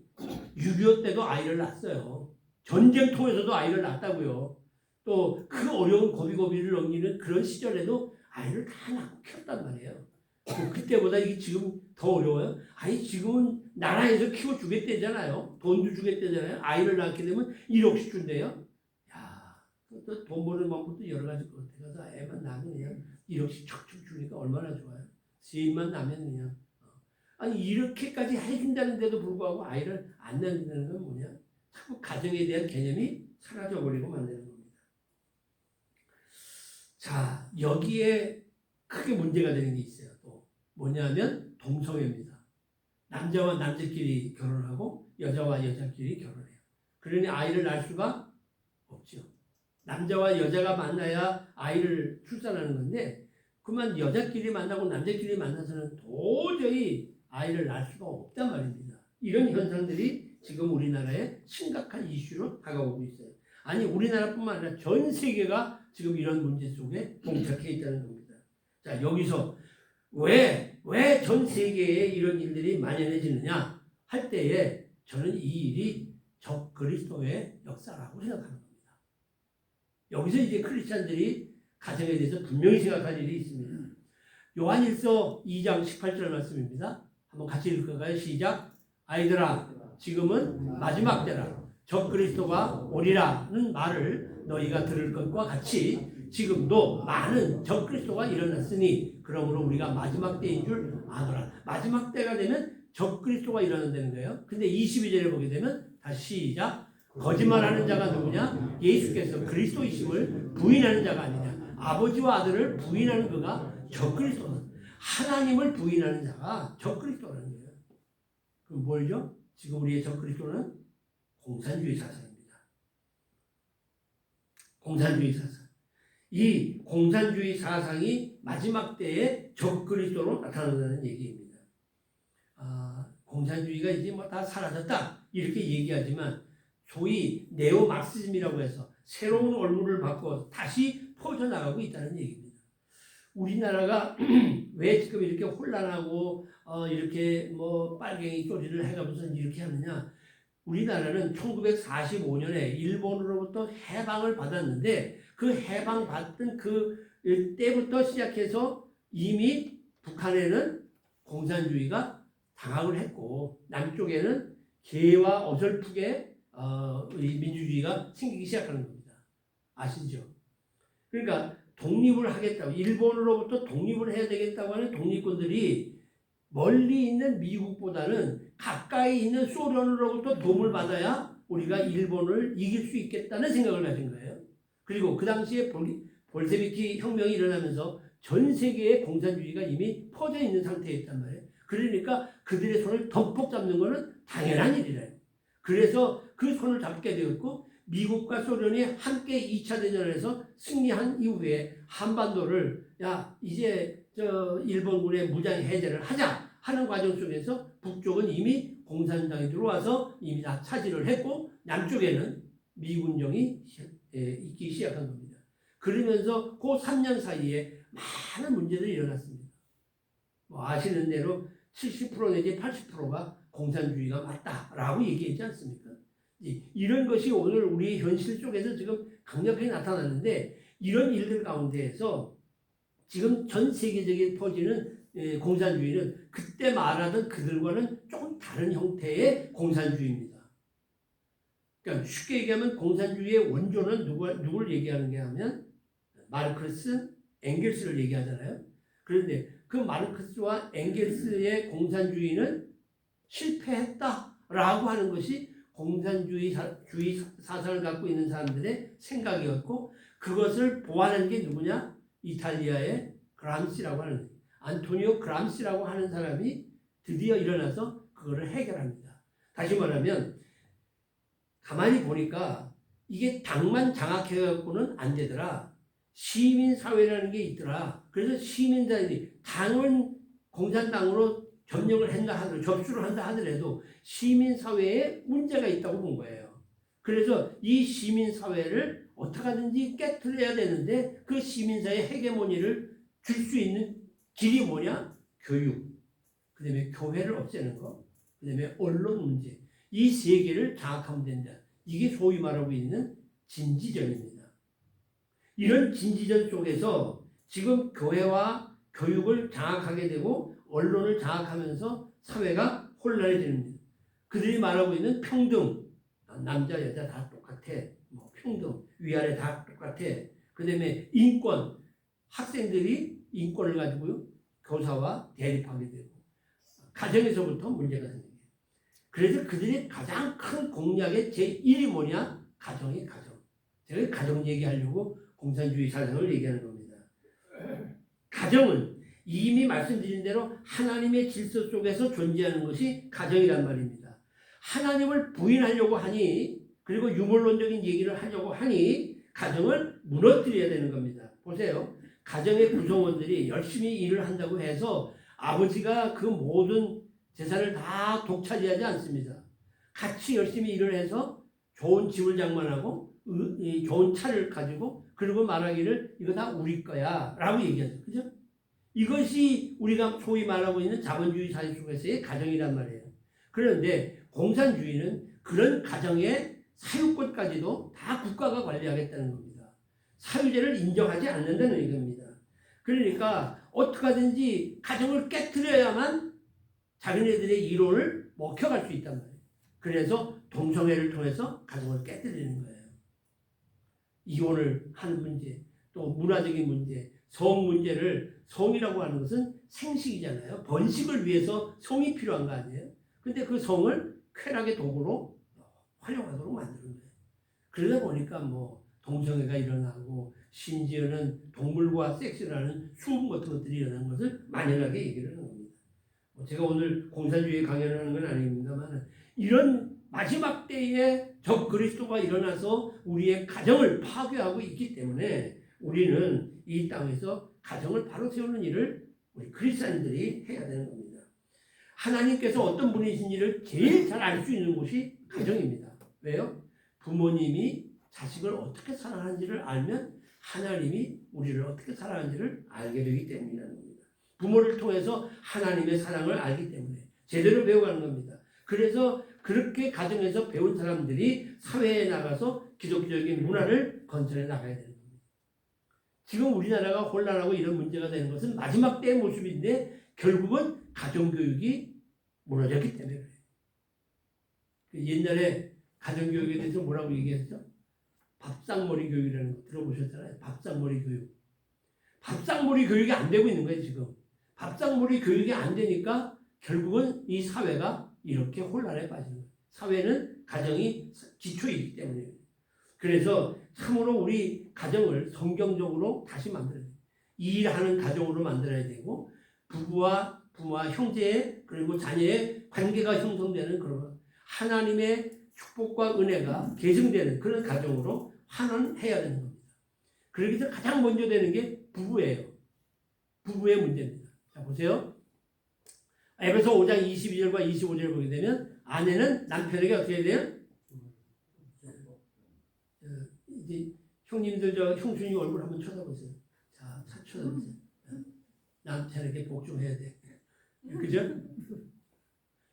S2: 6.25 때도 아이를 낳았어요. 전쟁 통해서도 아이를 낳았다고요. 또 그 어려운 고비고비를 넘기는 그런 시절에도 아이를 다 낳고 키웠단 말이에요. 그때보다 이게 지금 더 어려워요? 아니 지금은 나라에서 키워주겠대잖아요. 돈도 주겠대잖아요. 아이를 낳게 되면 1억씩 준대요. 또 돈 버는 방법도 여러 가지일 것 같아요. 그래서 애만 낳으면 그냥 1억씩 척척 주니까 얼마나 좋아요. 세입만 나면 그냥. 아니 이렇게까지 해준다는데도 불구하고 아이를 안 낳는다는 건 뭐냐? 자꾸 가정에 대한 개념이 사라져버리고 만드는 겁니다. 자, 여기에 크게 문제가 되는 게 있어요. 또 뭐냐면 동성애입니다. 남자와 남자끼리 결혼하고 여자와 여자끼리 결혼해요. 그러니 아이를 낳을 수가 없죠. 남자와 여자가 만나야 아이를 출산하는 건데 그만 여자끼리 만나고 남자끼리 만나서는 도저히 아이를 낳을 수가 없단 말입니다. 이런 현상들이 지금 우리나라의 심각한 이슈로 다가오고 있어요. 아니 우리나라뿐만 아니라 전 세계가 지금 이런 문제 속에 봉착해 있다는 겁니다. 자, 여기서 왜 전 세계에 이런 일들이 만연해지느냐 할 때에 저는 이 일이 적그리스도의 역사라고 생각합니다. 여기서 이제 크리스찬들이 가정에 대해서 분명히 생각할 일이 있습니다. 요한일서 2장 18절 말씀입니다. 한번 같이 읽을까요? 시작. 아이들아, 지금은 마지막 때라. 적그리스도가 오리라는 말을 너희가 들을 것과 같이 지금도 많은 적그리스도가 일어났으니 그러므로 우리가 마지막 때인 줄 아노라. 마지막 때가 되면 적그리스도가 일어난다는 거예요. 근데 22절에 보게 되면 다시 시작. 거짓말하는 자가 누구냐? 예수께서 그리스도이심을 부인하는 자가 아니냐. 아버지와 아들을 부인하는 그가 적그리스도다. 하나님을 부인하는 자가 적그리스도라는 거예요. 그럼 뭘요? 지금 우리의 적그리스도는 공산주의 사상입니다. 공산주의 사상. 이 공산주의 사상이 마지막 때에 적그리스도로 나타난다는 얘기입니다. 공산주의가 이제 뭐 다 사라졌다 이렇게 얘기하지만 소위 네오마르크시즘이라고 해서 새로운 얼굴을 바꿔 다시 퍼져나가고 있다는 얘기입니다. 우리나라가 왜 지금 이렇게 혼란하고 이렇게 뭐 빨갱이 소리를 해가면서 이렇게 하느냐? 우리나라는 1945년에 일본으로부터 해방을 받았는데 그 해방받던 그 때부터 시작해서 이미 북한에는 공산주의가 장악을 했고 남쪽에는 개와 어설프게 이 민주주의가 생기기 시작하는 겁니다. 아시죠? 그러니까 독립을 하겠다고, 일본으로부터 독립을 해야 되겠다고 하는 독립군들이 멀리 있는 미국보다는 가까이 있는 소련으로부터 도움을 받아야 우리가 일본을 이길 수 있겠다는 생각을 가진 거예요. 그리고 그 당시에 볼셰비키 혁명이 일어나면서 전 세계에 공산주의가 이미 퍼져 있는 상태였단 말이에요. 그러니까 그들의 손을 덕폭 잡는 것은 당연한 일이래요. 그래서 그 손을 잡게 되었고, 미국과 소련이 함께 2차 대전에서 승리한 이후에 한반도를 이제 일본군의 무장 해제를 하자 하는 과정 속에서 북쪽은 이미 공산당이 들어와서 이미 다 차지를 했고, 남쪽에는 미군정이 있기 시작한 겁니다. 그러면서 그 3년 사이에 많은 문제들이 일어났습니다. 아시는 대로 70% 내지 80%가 공산주의가 맞다라고 얘기했지 않습니까? 이런 것이 오늘 우리 현실 속에서 지금 강력하게 나타났는데, 이런 일들 가운데에서 지금 전 세계적인 퍼지는 공산주의는 그때 말하던 그들과는 조금 다른 형태의 공산주의입니다. 그러니까 쉽게 얘기하면 공산주의의 원조는 누굴 얘기하는 게 하면 마르크스, 엥겔스를 얘기하잖아요. 그런데 그 마르크스와 엥겔스의 공산주의는 실패했다라고 하는 것이 공산주의 사상을 갖고 있는 사람들의 생각이었고, 그것을 보완한 게 누구냐? 이탈리아의 그람시라고 하는, 안토니오 그람시라고 하는 사람이 드디어 일어나서 그거를 해결합니다. 다시 말하면 가만히 보니까 이게 당만 장악해갖고는 안 되더라. 시민사회라는 게 있더라. 그래서 시민들이 당은 공산당으로 점령을 한다 하더라도, 접수를 한다 하더라도 시민사회에 문제가 있다고 본 거예요. 그래서 이 시민사회를 어떻게 하든지 깨트려야 되는데, 그 시민사회 헤게모니를 줄 수 있는 길이 뭐냐? 교육, 그 다음에 교회를 없애는 거, 그 다음에 언론 문제, 이 세 개를 장악하면 된다. 이게 소위 말하고 있는 진지전입니다. 이런 진지전 속에서 지금 교회와 교육을 장악하게 되고 언론을 장악하면서 사회가 혼란해지는 겁니다. 그들이 말하고 있는 평등, 남자 여자 다 똑같아, 평등, 위아래 다 똑같아. 그 다음에 인권, 학생들이 인권을 가지고요 교사와 대립하게 되고, 가정에서부터 문제가 생겨요. 그래서 그들의 가장 큰 공약의 제1이 뭐냐? 가정이 가정. 제가 가정 얘기하려고 공산주의 사상을 얘기하는 겁니다. 가정은 이미 말씀드린 대로 하나님의 질서 속에서 존재하는 것이 가정이란 말입니다. 하나님을 부인하려고 하니, 그리고 유물론적인 얘기를 하려고 하니 가정을 무너뜨려야 되는 겁니다. 보세요. 가정의 구성원들이 열심히 일을 한다고 해서 아버지가 그 모든 재산을 다 독차지하지 않습니다. 같이 열심히 일을 해서 좋은 집을 장만하고 좋은 차를 가지고, 그리고 말하기를 이거 다 우리 거야 라고 얘기하죠. 그죠? 이것이 우리가 소위 말하고 있는 자본주의 사회 속에서의 가정이란 말이에요. 그런데 공산주의는 그런 가정의 사유권까지도 다 국가가 관리하겠다는 겁니다. 사유제를 인정하지 않는다는 얘기입니다. 그러니까 어떻게 하든지 가정을 깨트려야만 자기네들의 이론을 먹혀갈 수 있단 말이에요. 그래서 동성애를 통해서 가정을 깨뜨리는 거예요. 이혼을 하는 문제, 또 문화적인 문제, 성 문제를, 성이라고 하는 것은 생식이잖아요. 번식을 위해서 성이 필요한 거 아니에요? 근데 그 성을 쾌락의 도구로 활용하도록 만드는 거예요. 그러다 보니까 동성애가 일어나고, 심지어는 동물과 섹스를 하는 수음 같은 것들이 일어나는 것을 만연하게 얘기를 하는 겁니다. 제가 오늘 공산주의 강연을 하는 건 아닙니다만, 이런 마지막 때에 적 그리스도가 일어나서 우리의 가정을 파괴하고 있기 때문에 우리는 이 땅에서 가정을 바로 세우는 일을 우리 그리스도인들이 해야 되는 겁니다. 하나님께서 어떤 분이신지를 제일 잘 알 수 있는 곳이 가정입니다. 왜요? 부모님이 자식을 어떻게 사랑하는지를 알면 하나님이 우리를 어떻게 사랑하는지를 알게 되기 때문이라는 겁니다. 부모를 통해서 하나님의 사랑을 알기 때문에 제대로 배워가는 겁니다. 그래서 그렇게 가정에서 배운 사람들이 사회에 나가서 기독교적인 문화를 건설해 나가야 되는 겁니다. 지금 우리나라가 혼란하고 이런 문제가 되는 것은 마지막 때의 모습인데, 결국은 가정교육이 무너졌기 때문에 그래요. 옛날에 가정교육에 대해서 뭐라고 얘기했죠? 밥상머리 교육이라는 거 들어보셨잖아요. 밥상머리 교육. 밥상머리 교육이 안 되고 있는 거예요, 지금. 밥상머리 교육이 안 되니까 결국은 이 사회가 이렇게 혼란에 빠지는 거예요. 사회는 가정이 기초이기 때문에. 그래서 참으로 우리 가정을 성경적으로 다시 만들어야 돼요. 일하는 가정으로 만들어야 되고 부부와 형제의 그리고 자녀의 관계가 형성되는 그런 하나님의 축복과 은혜가 계승되는 그런 가정으로 환원해야 되는 겁니다. 그러기 위해서 가장 먼저 되는 게 부부예요. 부부의 문제입니다. 자, 보세요. 에베소 5장 22절과 25절을 보게 되면 아내는 남편에게 어떻게 해야 돼요? 이제 형님들 형수님 얼굴 한번 쳐다보세요. 자, 쳐다보세요. 남편에게 복종해야 돼. 그죠?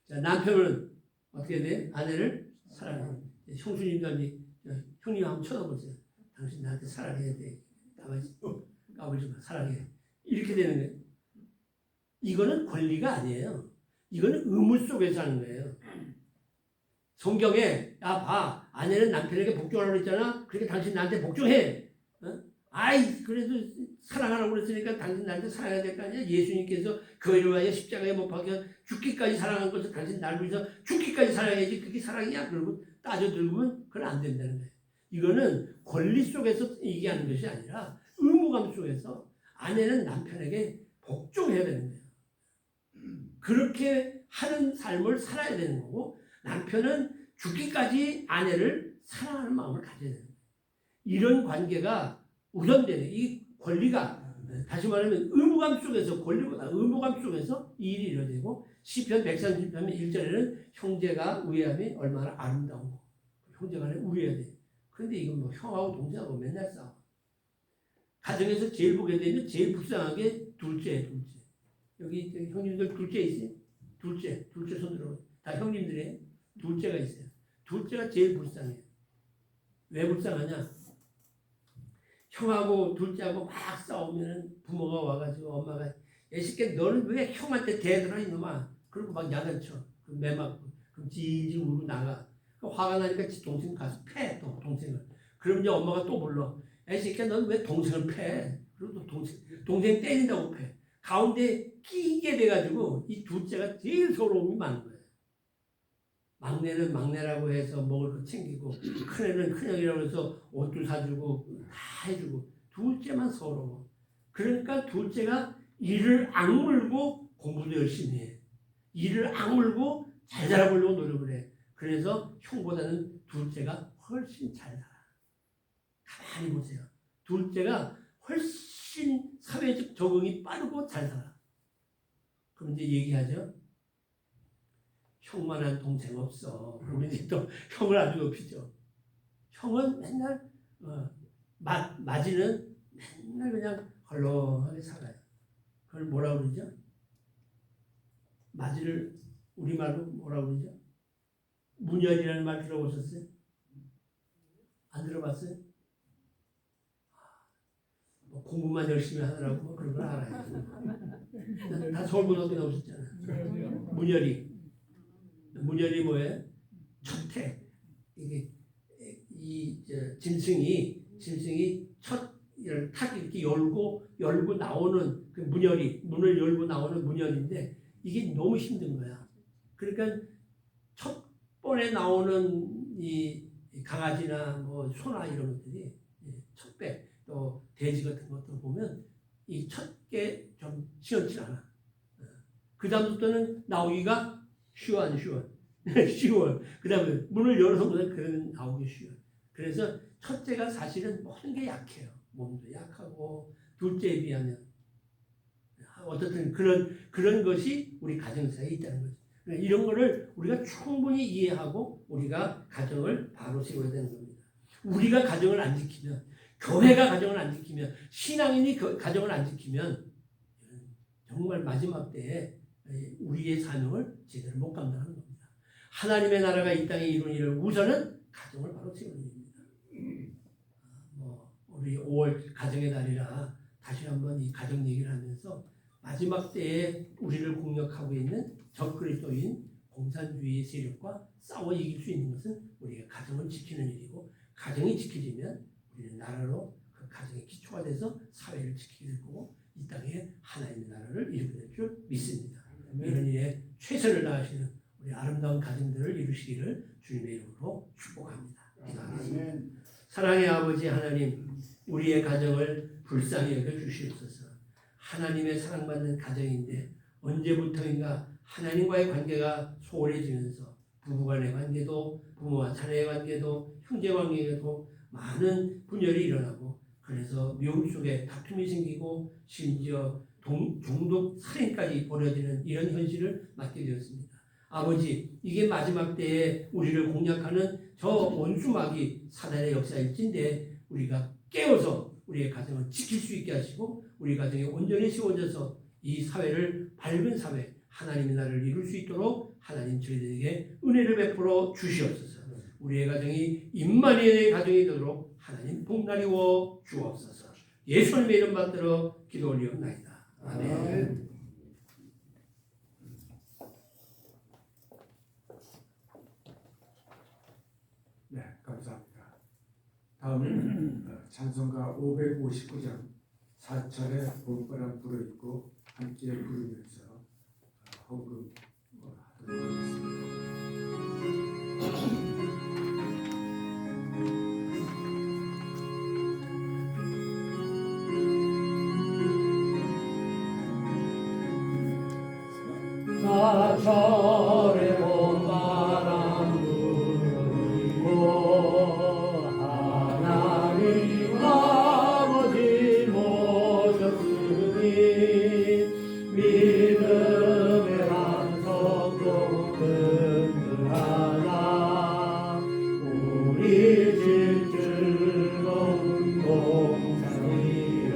S2: 자, 남편은 어떻게 해야 돼? 아내를 사랑해. 형수님들 형님 한번 쳐다보세요. 당신 나한테 사랑해야 돼. 까불지 마. 사랑해. 이렇게 되는 거예요. 이거는 권리가 아니에요. 이거는 의무 속에서 하는 거예요. 성경에 야 봐. 아내는 남편에게 복종하라고 그랬잖아. 그러니까 당신 나한테 복종해. 어? 아이 그래도 사랑하라고 그랬으니까 당신 나한테 사랑해야 될 거 아니야. 예수님께서 그를 위하여 십자가에 못 박혀 죽기까지 사랑한 것을 당신 날 위해서 죽기까지 사랑해야지. 그게 사랑이야. 그러고 따져들면 그건 안 된다는 거예요. 이거는 권리 속에서 얘기하는 것이 아니라 의무감 속에서 아내는 남편에게 복종해야 되는 거예요. 그렇게 하는 삶을 살아야 되는 거고 남편은 죽기까지 아내를 사랑하는 마음을 가져야 되는 거예요. 이런 관계가 우선되는 이 권리가 다시 말하면 의무감 속에서 권리보다 의무감 속에서 이 일이 이루어지고 시편 130편 1절에는 형제가 우애함이 얼마나 아름다운 형제간에 우애해야 돼. 그런데 이건 뭐 형하고 동생하고 맨날 싸워. 가정에서 제일 보게 되면 제일 불쌍한 게 둘째예요. 둘째. 여기 형님들 둘째 있어요? 둘째 손으로 다 형님들이에요. 둘째가 있어요. 둘째가 제일 불쌍해요. 왜 불쌍하냐? 형하고 둘째하고 막 싸우면 부모가 와가지고 엄마가 애식게 너는 왜 형한테 대들어 이놈아. 그리고 막 야단쳐. 매 맞고 그럼 질질 울고 나가. 화가 나니까 지 동생 가서 패. 또 동생을. 그럼 이제 엄마가 또 불러. 애식게 너는 왜 동생을 패. 그리고 또 동생 때린다고 패. 가운데 끼게 돼가지고 이 둘째가 제일 서러움이 많은 거예요. 막내는 막내라고 해서 먹을 거 챙기고 큰애는 큰형이라고 해서 옷도 사주고 다 해주고 둘째만 서러워. 그러니까 둘째가 이를 악물고 공부도 열심히 해. 이를 악물고 잘 자라보려고 노력을 해. 그래서 형보다는 둘째가 훨씬 잘 살아. 가만히 보세요. 둘째가 훨씬 사회적 적응이 빠르고 잘 살아. 그럼 이제 얘기하죠. 형만한 동생 없어. 그러면 이제 또 형을 아주 높이죠. 형은 맨날 맞이는 맨날 그냥 헐렁하게 살아요. 그걸 뭐라고 그러죠? 맞이를 우리말로 뭐라고 그러죠? 문열이라는 말 들어보셨어요? 안 들어봤어요? 뭐 공부만 열심히 하느라고 뭐 그런 걸 알아요. 다 서울고등학교 나오셨잖아요. 문열이 뭐예요? 첫해. 이게 이 짐승이 첫을 탁 이렇게 열고 나오는 그 문을 열고 나오는 문열인데 이게 너무 힘든 거야. 그러니까 첫 번에 나오는 이 강아지나 뭐 소나 이런 것들이 첫 또 돼지 같은 것들 보면 이 첫 게 좀 시원치 않아. 그 다음부터는 나오기가 쉬워 안 쉬워? 쉬워. 그 다음에 문을 열어서보다 그러면 나오기 쉬워. 그래서 첫째가 사실은 모든 게 약해요. 몸도 약하고 둘째에 비하면 어떻든 그런 것이 우리 가정사에 있다는 거죠. 이런 거를 우리가 충분히 이해하고 우리가 가정을 바로 세워야 되는 겁니다. 우리가 가정을 안 지키면 교회가 가정을 안 지키면 신앙인이 가정을 안 지키면 정말 마지막 때에 우리의 사명을 제대로 못 감당하는 겁니다. 하나님의 나라가 이 땅에 이루어지는 우선은 가정을 바로 세우는 겁니다. 우리 5월 가정의 달이라 다시 한번 이 가정 얘기를 하면서 마지막 때에 우리를 공격하고 있는 적그리스도인 공산주의 세력과 싸워 이길 수 있는 것은 우리가 가정을 지키는 일이고 가정이 지켜지면 우리는 나라로 그 가정의 기초가 돼서 사회를 지키게 될 거고 이 땅에 하나님의 나라를 이루게 될 줄 믿습니다. 이런 일에 최선을 다하시는 우리 아름다운 가정들을 이루시기를 주님의 이름으로 축복합니다. 기도하겠습니다. 사랑의 아버지 하나님, 우리의 가정을 불쌍히 여겨 주시옵소서. 하나님의 사랑받는 가정인데 언제부터인가 하나님과의 관계가 소홀해지면서 부부간의 관계도 부모와 자녀의 관계도 형제 관계에도 많은 분열이 일어나고 그래서 미움 속에 다툼이 생기고 심지어 종독 살인까지 벌어지는 이런 현실을 맞게 되었습니다. 아버지, 이게 마지막 때에 우리를 공략하는 저 원수마귀 사단의 역사일진데 우리가 깨어서 우리의 가정을 지킬 수 있게 하시고 우리 가정이 온전히 세워져서 이 사회를 밝은 사회, 하나님의 나라를 이룰 수 있도록 하나님 저희들에게 은혜를 베풀어 주시옵소서. 우리의 가정이 임마누엘의 가정이 되도록 하나님 복날이워 주옵소서. 예수님의 이름 받들어 기도 올리옵나이다. 아멘.
S1: 네, 감사합니다. 다음은 찬송가 559장 4절의 봄바람 불어있고 함께 부르면서 헌금 하도록 하겠습니다.
S2: 사철의 봄바람 불고 하나님 아버지 모셨으니 믿음의 반석도 든든하다 우리 집 즐거운 동산이라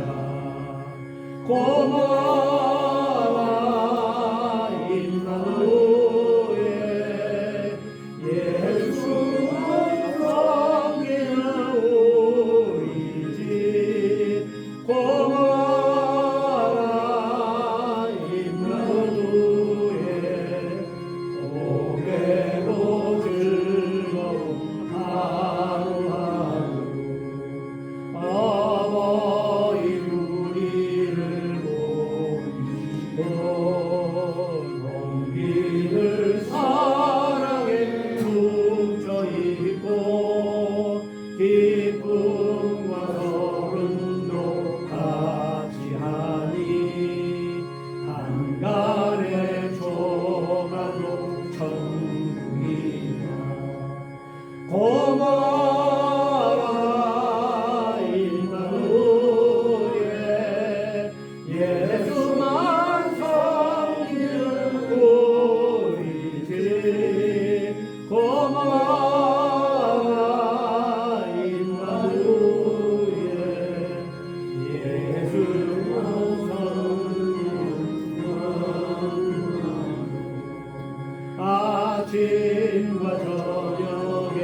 S2: 아침과 저녁에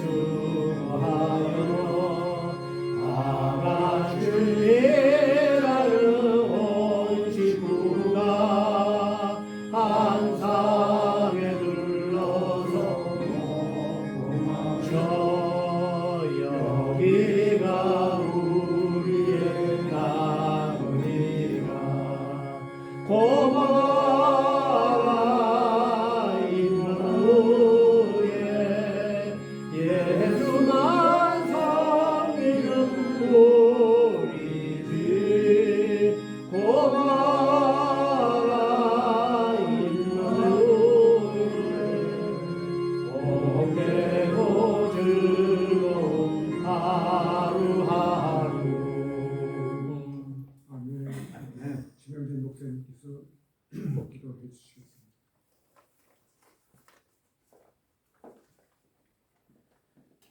S2: 수고하여 다같이 일하는 온 식구가 한 상에 둘러서 먹고 마셔 여기가 우리의 가문이라
S1: 지명진 목사님께서 축복 기도해 주시겠습니다.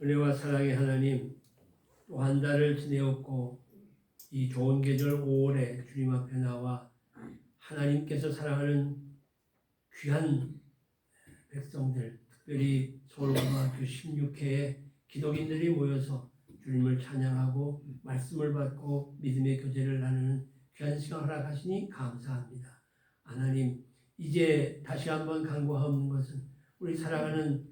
S2: 은혜와 사랑의 하나님, 또 한 달을 지내었고 이 좋은 계절 5월에 주님 앞에 나와 하나님께서 사랑하는 귀한 백성들, 특별히 서울고등학교 16회에 기독인들이 모여서 주님을 찬양하고 말씀을 받고 믿음의 교제를 나누는 귀한 시간 허락하시니 감사합니다. 하나님, 이제 다시 한번 간구하는 것은 우리 사랑하는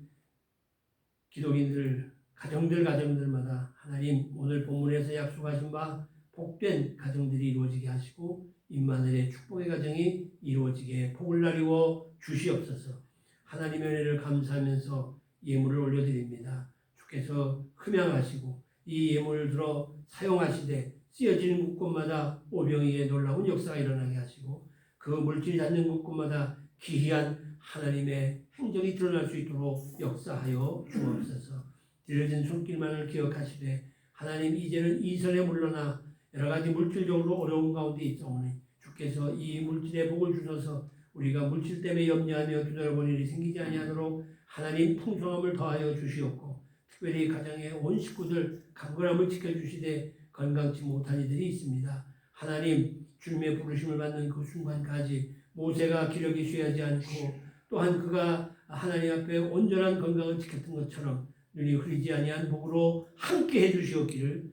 S2: 기독인들 가정들마다 하나님 오늘 본문에서 약속하신 바 복된 가정들이 이루어지게 하시고 임마누엘의 축복의 가정이 이루어지게 복을 나리워 주시옵소서. 하나님의 은혜를 감사하면서 예물을 올려드립니다. 주께서 흠양하시고 이 예물을 들어 사용하시되 쓰여지는 곳곳마다 오병이의 놀라운 역사가 일어나게 하시고 그 물질이 닿는 곳곳마다 기이한 하나님의 행적이 드러날 수 있도록 역사하여 주옵소서. 들려진 손길만을 기억하시되 하나님 이제는 이선에 물러나 여러 가지 물질적으로 어려운 가운데 있사오니 주께서 이 물질의 복을 주셔서 우리가 물질 때문에 염려하며 두려워볼 일이 생기지 아니하도록 하나님 풍성함을 더하여 주시옵고 특별히 가정의 온 식구들 강건함을 지켜주시되 건강치 못한 이들이 있습니다. 하나님 주님의 부르심을 받는 그 순간까지 모세가 기력이 쇠하지 않고 또한 그가 하나님 앞에 온전한 건강을 지켰던 것처럼 눈이 흐리지 아니한 복으로 함께 해주시옵기를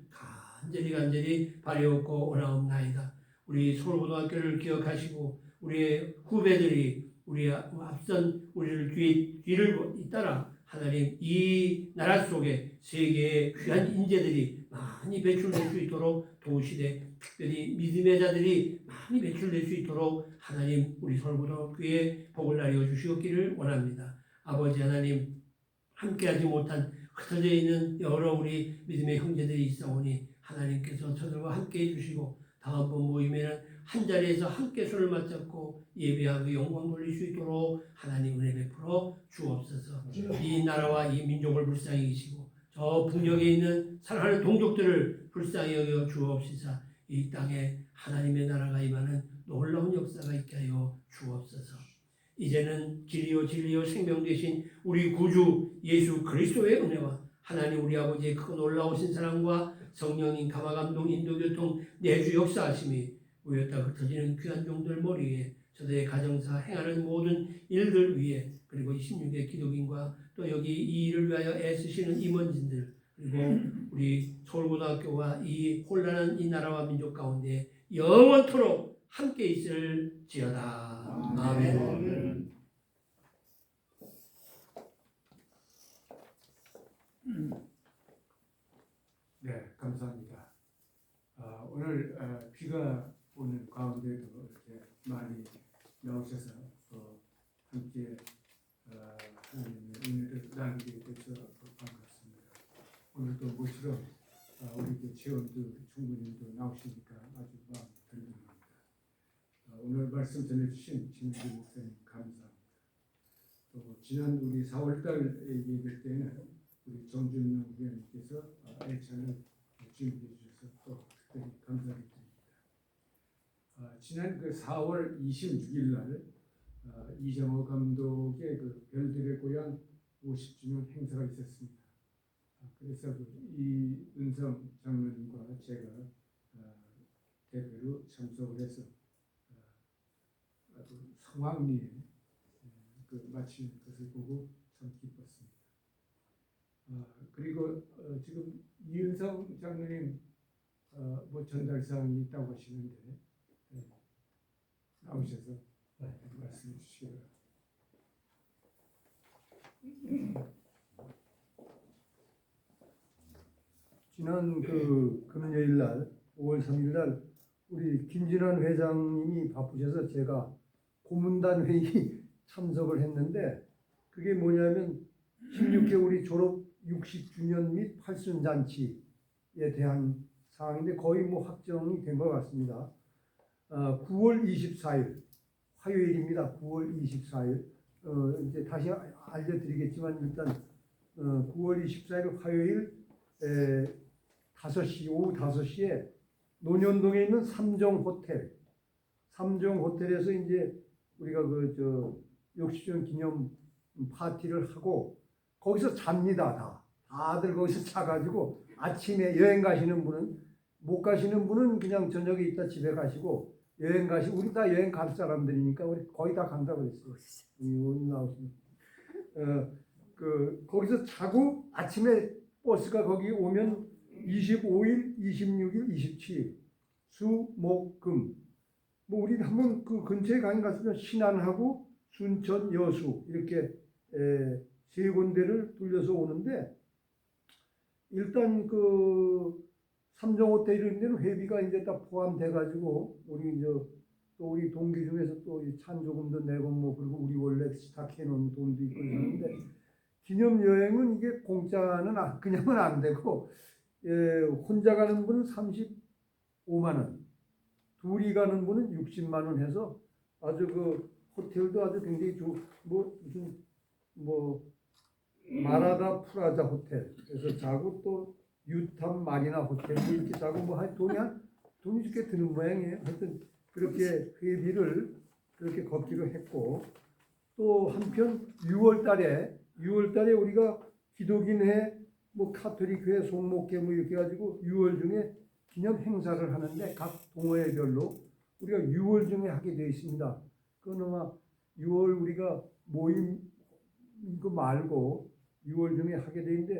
S2: 간절히 바라옵고 원하옵나이다. 우리 서울고등학교를 기억하시고 우리의 후배들이 우리 앞선 우리를 뒤를 잇따라 하나님 이 나라 속에 세계의 귀한 인재들이 많이 배출될 수 있도록 도우시되 특별히 믿음의 자들이 많이 배출될 수 있도록 하나님 우리 서울고등학교에 복을 나려 주시옵기를 원합니다. 아버지 하나님 함께하지 못한 흩어져 있는 여러 우리 믿음의 형제들이 있사오니 하나님께서 저들과 함께 해주시고 다음번 모임에는 한 자리에서 함께 손을 맞잡고 예배하고 영광 돌릴 수 있도록 하나님 은혜 베풀어 주옵소서. 이 나라와 이 민족을 불쌍히 여기시고 저 북녘에 있는 사랑하는 동족들을 불쌍히 여겨 주옵시사. 이 땅에 하나님의 나라가 임하는 놀라운 역사가 있게 하여 주옵소서. 이제는 길이요 진리요 생명 되신 우리 구주 예수 그리스도의 은혜와 하나님 우리 아버지의 크고 놀라우신 사랑과 성령님 감화감동 인도교통 내주 역사하심이 모였다 흩어지는 귀한 종들 머리에 저들의 가정사 행하는 모든 일들 위에 그리고 16의 기독인과 또 여기 이 일을 위하여 애쓰시는 임원진들 그리고 우리 서울고등학교와 이 혼란한 이 나라와 민족 가운데 영원토록 함께 있을지어다. 아멘.
S1: 네, 감사합니다. 오늘 비가 오는 가운데도 이렇게 많이 나오셔서 함께 하나님의 은혜를 나누게 돼서 반갑습니다. 오늘도 모처럼 우리 체험도 충분히도 나오시니까 아주 마음이 든든합니다. 오늘 말씀 전해주신 진주 목사님 감사합니다. 또 지난 우리 4월달 예배 때는 우리 정준영 위원님께서 애찬을 준비해 주셔서 또 특별히 감사드립니다. 지난 그 4월 26일 날 이정호 감독의 그 별들의 고향 50주년 행사가 있었습니다. 그래서 이은성 장로님과 제가 대표로 참석을 해서 아주 성황리에 마치는 것을 보고 참 기뻤습니다. 그리고 지금 이은성 장로님 뭐 전달사항이 있다고 하시는데 나오셔서 말씀해 주시기 바랍니다.
S3: 지난 그 금요일 날 5월 3일 날 우리 김진환 회장님이 바쁘셔서 제가 고문단 회의 참석을 했는데 그게 뭐냐면 16회 우리 졸업 60주년 및 8순 잔치에 대한 사항인데 거의 뭐 확정이 된 것 같습니다. 9월 24일 화요일입니다. 9월 24일 이제 다시 알려드리겠지만 일단 9월 24일 화요일 5시 오후 5시에 논현동에 있는 삼정호텔에서 이제 우리가 그 60주년 기념 파티를 하고 거기서 잡니다. 다들 거기서 자가지고 아침에 여행 가시는 분은 못 가시는 분은 그냥 저녁에 있다 집에 가시고 우리 다 여행 갈 사람들이니까 우리 거의 다 간다고 그랬어요. 오늘 나오시면 거기서 자고 아침에 버스가 거기 오면 25일, 26일, 27일 수, 목, 금 뭐 우리 한번 그 근처에 갔으면 신안하고 순천, 여수 이렇게 세 군데를 돌려서 오는데 일단 그 삼정 호텔 이런 데는 회비가 이제 다 포함돼 가지고 우리 이제 또 우리 동기 중에서 또 찬 조금 더 내고 뭐 그리고 우리 원래 스타해 놓은 돈도 있고 그러는데 기념 여행은 이게 공짜는 그냥은 안 되고 혼자 가는 분은 35만 원, 둘이 가는 분은 60만 원 해서 아주 그 호텔도 아주 굉장히 뭐 무슨 뭐 마라다 프라자 호텔에서 자고 또 유탐 마리나 호텔 이렇게 자고 뭐 돈이 꽤 드는 모양이에요. 하여튼 그렇게 회비를 그렇게 걷기로 했고 또 한편 6월 달에 우리가 기독인회 뭐 카톨릭회 송목회 뭐 이렇게 가지고 6월 중에 기념 행사를 하는데 각 동호회별로 우리가 6월 중에 하게 되어 있습니다. 그건 아마 6월 우리가 모임 이거 말고 6월 중에 하게 되는데